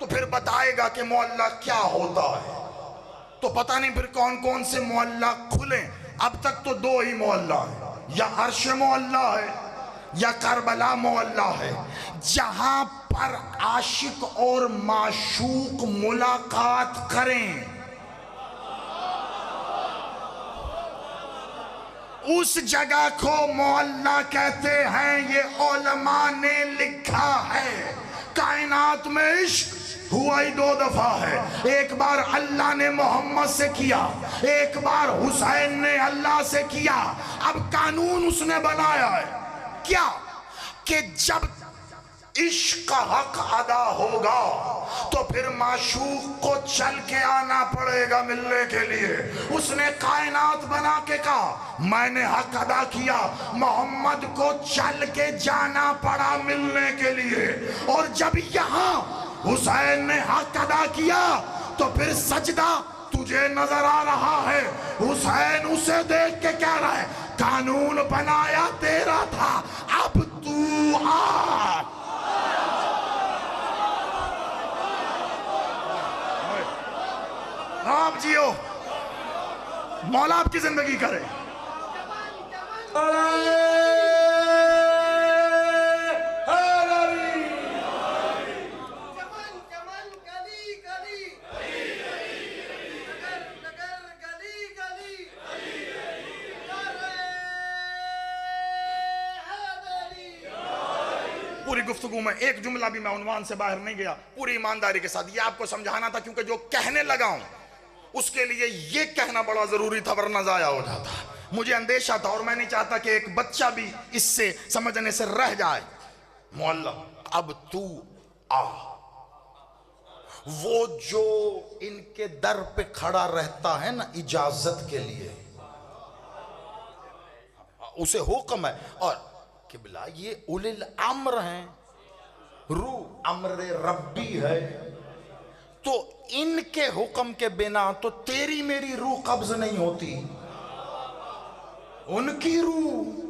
[SPEAKER 2] तो फिर बताएगा कि मोहल्ला क्या होता है। तो पता नहीं फिर कौन कौन से मोहल्ला खुले। अब तक तो 2 ही मोहल्ला है, या अर्श मोहल्ला है या करबला मोहल्ला है, जहां पर आशिक और माशूक मुलाकात करें। उस जगह को मोहल्ला कहते हैं। ये उलमा ने लिखा है। कायनात में इश्क हुआ ही 2 दफा है। एक बार अल्लाह ने मोहम्मद से किया, एक बार हुसैन ने अल्लाह से किया। अब कानून उसने बनाया है क्या कि जब इश्क का हक अदा होगा तो फिर माशूक को चल के आना पड़ेगा मिलने के लिए। उसने कायनात बना के कहा मैंने हक अदा किया, मोहम्मद को चल के जाना पड़ा मिलने के लिए। और जब यहाँ हुसैन ने हक अदा किया तो फिर सजदा तुझे नजर आ रहा है। हुसैन उसे देख के कह रहा है कानून बनाया तेरा था, अब तू आ। आप जियो, मौला आपकी जिंदगी करे।
[SPEAKER 4] चमन चमन गली गली नगर नगर गली गली नारे हैदरी।
[SPEAKER 2] पूरी गुफ्तगू में एक जुमला भी मैं उन्वान से बाहर नहीं गया, पूरी ईमानदारी के साथ ये आपको समझाना था, क्योंकि जो कहने लगा हूं उसके लिए ये कहना बड़ा जरूरी था, वरना जाया हो जाता। मुझे अंदेशा था और मैं नहीं चाहता कि एक बच्चा भी इससे समझने से रह जाए। मौला अब तू आ, वो जो इनके दर पे खड़ा रहता है ना इजाजत के लिए, उसे हुक्म है। और किबला ये उलिल अम्र हैं, रू अम्र रब्बी है, तो इनके हुक्म के बिना तो तेरी मेरी रूह कब्ज नहीं होती, उनकी रूह।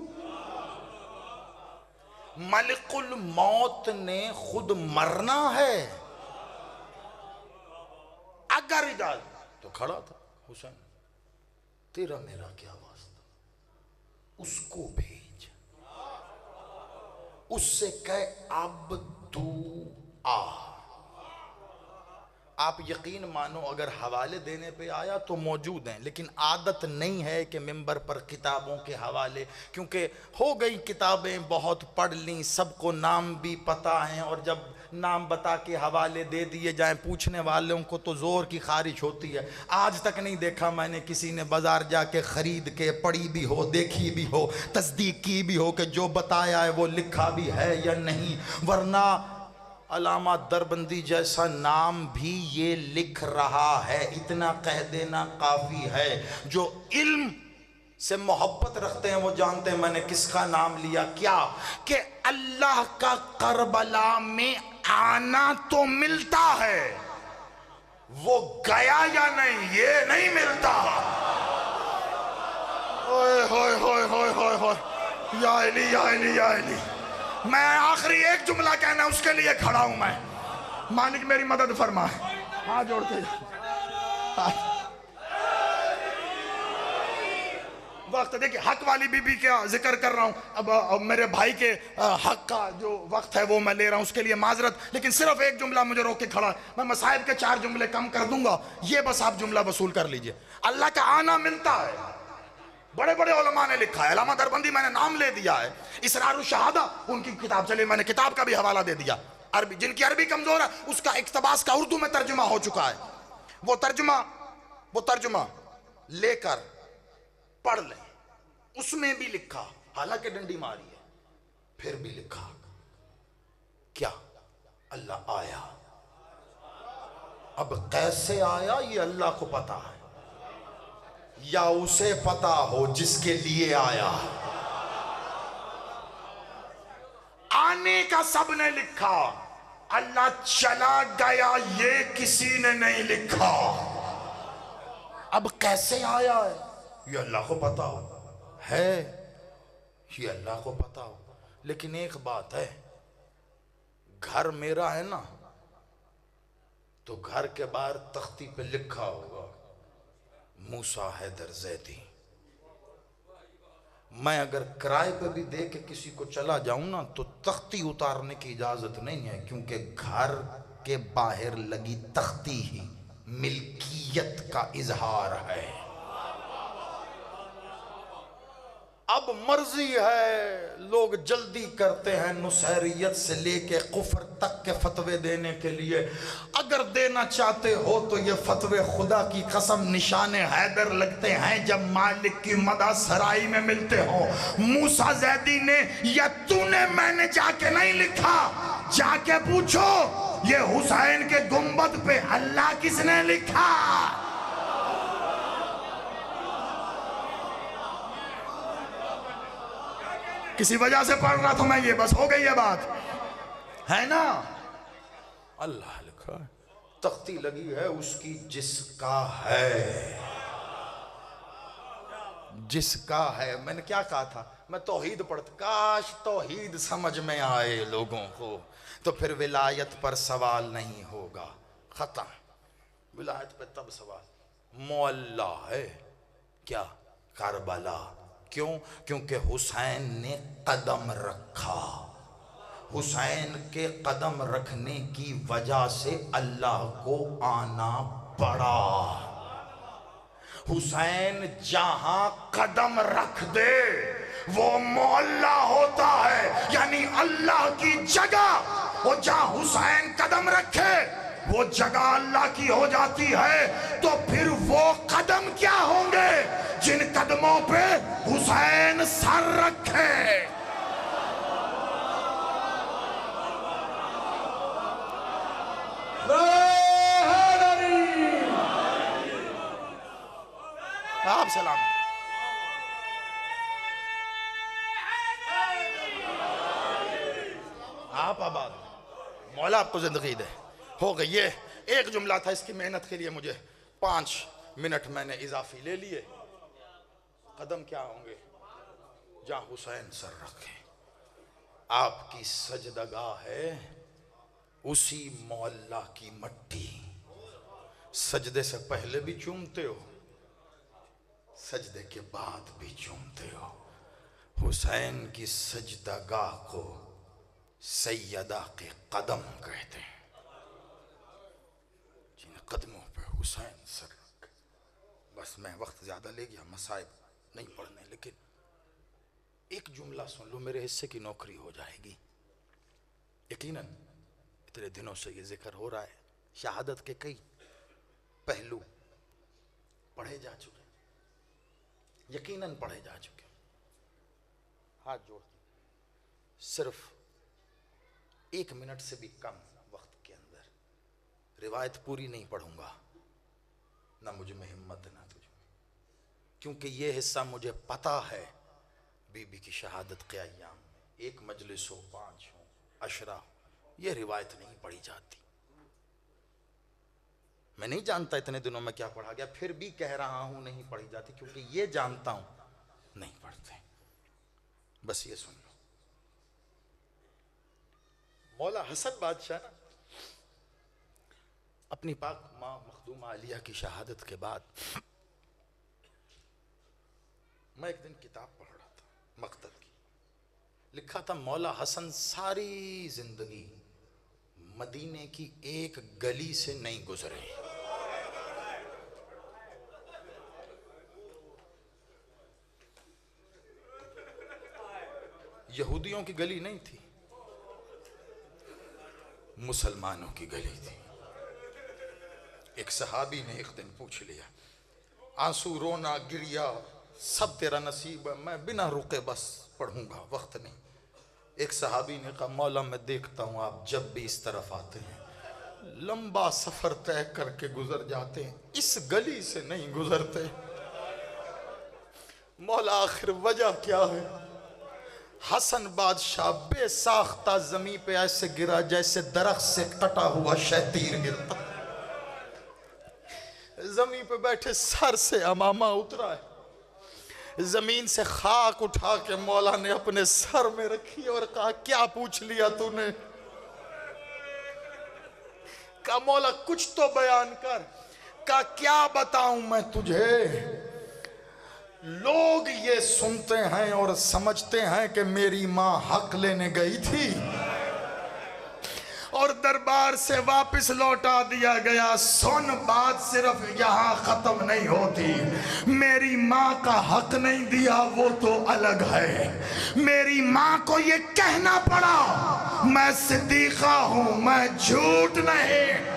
[SPEAKER 2] मलिकुल मौत ने खुद मरना है, अगर इजाजत तो खड़ा था हुसैन, तेरा मेरा क्या वास्ता, उसको भेज, उससे कह अब तू आ। आप यकीन मानो अगर हवाले देने पे आया तो मौजूद हैं, लेकिन आदत नहीं है कि मिंबर पर किताबों के हवाले, क्योंकि हो गई किताबें बहुत पढ़ ली, सबको नाम भी पता हैं, और जब नाम बता के हवाले दे दिए जाएं पूछने वालों को तो ज़ोर की खारिश होती है। आज तक नहीं देखा मैंने किसी ने बाजार जाके ख़रीद के पढ़ी भी हो, देखी भी हो, तस्दीक की भी हो कि जो बताया है वो लिखा भी है या नहीं, वरना अलामा दरबंदी जैसा नाम भी ये लिख रहा है। इतना कह देना काफ़ी है। जो इल्म से मोहब्बत रखते हैं वो जानते हैं मैंने किसका नाम लिया, क्या कि अल्लाह का करबला में आना तो मिलता है, वो गया या नहीं ये नहीं मिलता। ओए होए होए होए होए होए, या अली या अली या अली। मैं आखिरी एक जुमला कहना उसके लिए खड़ा हूं मैं, मालिक मेरी मदद फरमाए, हाथ जोड़ के। वक्त देखिए, हक वाली बीबी का जिक्र कर रहा हूं, अब मेरे भाई के हक का जो वक्त है वो मैं ले रहा हूं, उसके लिए माजरत, लेकिन सिर्फ एक जुमला मुझे रोक के खड़ा है। मैं मसाइब के 4 जुमले कम कर दूंगा, ये बस आप जुमला वसूल कर लीजिए। अल्लाह का आना मिलता है, बड़े बड़े उलमा ने लिखा है, अलामा दरबंदी मैंने नाम ले दिया है, इसरारुल शहादा उनकी किताब चले, मैंने किताब का भी हवाला दे दिया। अरबी, जिनकी अरबी कमजोर है उसका इक्तबास का उर्दू में तर्जुमा हो चुका है, वो तर्जुमा लेकर पढ़ लें। उसमें भी लिखा, हालांकि डंडी मारी है, फिर भी लिखा क्या, अल्लाह आया। अब कैसे आया ये अल्लाह को पता है, या उसे पता हो जिसके लिए आया। आने का सबने लिखा, अल्लाह चला गया ये किसी ने नहीं लिखा। अब कैसे आया है ये अल्लाह को पता हो, है ये अल्लाह को पता हो। लेकिन एक बात है, घर मेरा है ना, तो घर के बाहर तख्ती पे लिखा होगा मूसा हैदर जैदी। मैं अगर किराए पे भी दे के किसी को चला जाऊं ना तो तख्ती उतारने की इजाजत नहीं है, क्योंकि घर के बाहर लगी तख्ती ही मिल्कियत का इजहार है। अब मर्जी है, लोग जल्दी करते हैं नुसैरियत से लेके कुफर तक के फतवे देने के लिए। अगर देना चाहते हो तो ये फतवे खुदा की कसम निशाने हैदर लगते हैं जब मालिक की मदा सराई में मिलते हो। मूसा जैदी ने या तूने मैंने जाके नहीं लिखा, जाके पूछो ये हुसैन के गुंबद पे अल्लाह किसने लिखा। किसी वजह से पढ़ रहा था मैं, ये बस हो गई ये बात है ना। अल्लाह लिखा है, तख्ती लगी है उसकी जिसका है, जिसका है। मैंने क्या कहा था, मैं तौहीद पढ़ता, काश तौहीद समझ में आए लोगों को, तो फिर विलायत पर सवाल नहीं होगा, खत्म। विलायत पे तब सवाल, मौला है क्या, करबला क्यों? क्योंकि हुसैन ने कदम रखा। हुसैन के कदम रखने की वजह से अल्लाह को आना पड़ा। हुसैन जहां कदम रख दे वो मोहल्ला होता है, यानी अल्लाह की जगह। वो जहां हुसैन कदम रखे वो जगह अल्लाह की हो जाती है। तो फिर वो कदम क्या होंगे जिन कदमों पे हुसैन सर रखे। आप सलाम। आप आबाद, मौला आपको जिंदगी दे। हो गई। ये एक जुमला था, इसकी मेहनत के लिए मुझे 5 मिनट मैंने इजाफी ले लिए। कदम क्या होंगे? जहां हुसैन सर रखे। आपकी सजदगाह है उसी मोहल्ला की मट्टी। सजदे से पहले भी चूमते हो, सजदे के बाद भी चूमते हो। हुसैन की सजदगाह को सैयदा के कदम कहते हैं, जिन कदमों पे हुसैन सर रखे। बस मैं वक्त ज्यादा ले गया, मसाइब नहीं पढ़ने, लेकिन एक जुमला सुन लो, मेरे हिस्से की नौकरी हो जाएगी। यकीनन इतने दिनों से ये जिक्र हो रहा है, शहादत के कई पहलू पढ़े जा चुके, यकीनन पढ़े जा चुके। हाथ जोड़, सिर्फ 1 मिनट से भी कम वक्त के अंदर रिवायत पूरी नहीं पढ़ूंगा, ना मुझ में हिम्मत ना तुझ में, क्योंकि ये हिस्सा मुझे पता है बीबी की शहादत के अय्याम में 1 मजलिस हो, 5 हो, अशरा हो, ये रिवायत नहीं पढ़ी जाती। मैं नहीं जानता इतने दिनों में क्या पढ़ा गया, फिर भी कह रहा हूं नहीं पढ़ी जाती, क्योंकि ये जानता हूं नहीं पढ़ते। बस ये सुन लो, मौला हसन बादशाह ना अपनी पाक मां मखदूमा आलिया की शहादत के बाद, मैं एक दिन किताब पढ़ रहा था मकतब की, लिखा था मौला हसन सारी जिंदगी मदीने की एक गली से नहीं गुजरे। यहूदियों की गली नहीं थी, मुसलमानों की गली थी। एक सहाबी ने एक दिन पूछ लिया, आंसू रोना गिरिया सब तेरा नसीब है, मैं बिना रुके बस पढ़ूंगा, वक्त नहीं। एक सहाबी ने कहा, मौला मैं देखता हूं आप जब भी इस तरफ आते हैं लंबा सफर तय करके गुजर जाते हैं, इस गली से नहीं गुजरते। मौला आखिर वजह क्या है? हसन बादशाह बेसाख्ता जमीन पे ऐसे गिरा जैसे दरख्त से कटा हुआ शहतीर गिरता। जमीन पे बैठे सर से अमामा उतरा है, जमीन से खाक उठा के मौला ने अपने सर में रखी और कहा, क्या पूछ लिया तूने? कहा मौला कुछ तो बयान कर। कहा क्या बताऊं मैं तुझे? लोग ये सुनते हैं और समझते हैं कि मेरी मां हक लेने गई थी और दरबार से वापस लौटा दिया गया। सुन, बात सिर्फ यहाँ खत्म नहीं होती। मेरी माँ का हक नहीं दिया वो तो अलग है, मेरी माँ को ये कहना पड़ा मैं सिद्दीक़ा हूं, मैं झूठ नहीं।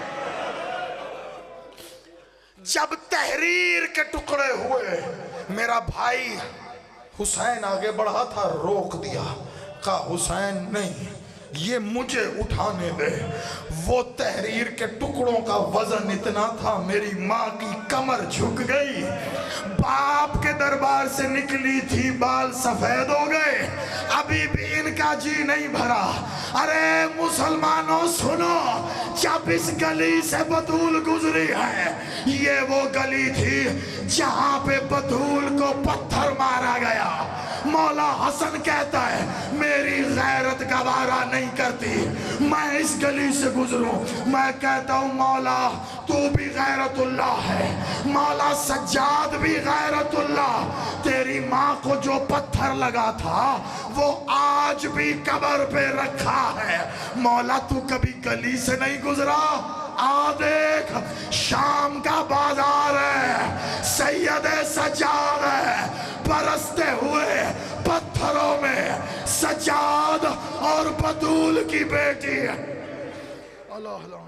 [SPEAKER 2] जब तहरीर के टुकड़े हुए, मेरा भाई हुसैन आगे बढ़ा था, रोक दिया, कहा हुसैन नहीं, ये मुझे उठाने दे। वो तहरीर के टुकड़ों का वजन इतना था, मेरी माँ की कमर झुक गई। बाप के दरबार से निकली थी, बाल सफेद हो गए, अभी भी इनका जी नहीं भरा। अरे मुसलमानों सुनो, जब इस गली से बतूल गुजरी है, ये वो गली थी जहां पे बतूल को पत्थर मारा गया। मौला हसन कहता है मेरी गैरत गवारा नहीं करती, मैं इस गली से गुजरूं। मैं कहता हूँ मौला तू भी गैरतुल्लाह है, मौला सज्जाद भी गैरतुल्लाह। तेरी माँ को जो पत्थर लगा था वो आज भी कब्र पे रखा है। मौला तू कभी गली से नहीं गुजरा? आ देख शाम का बाजार है, सैयद सज्जाद है, बरसते हुए पत्थरों में सज्जाद और बतूल की बेटी है। अल्लाह अल्लाह।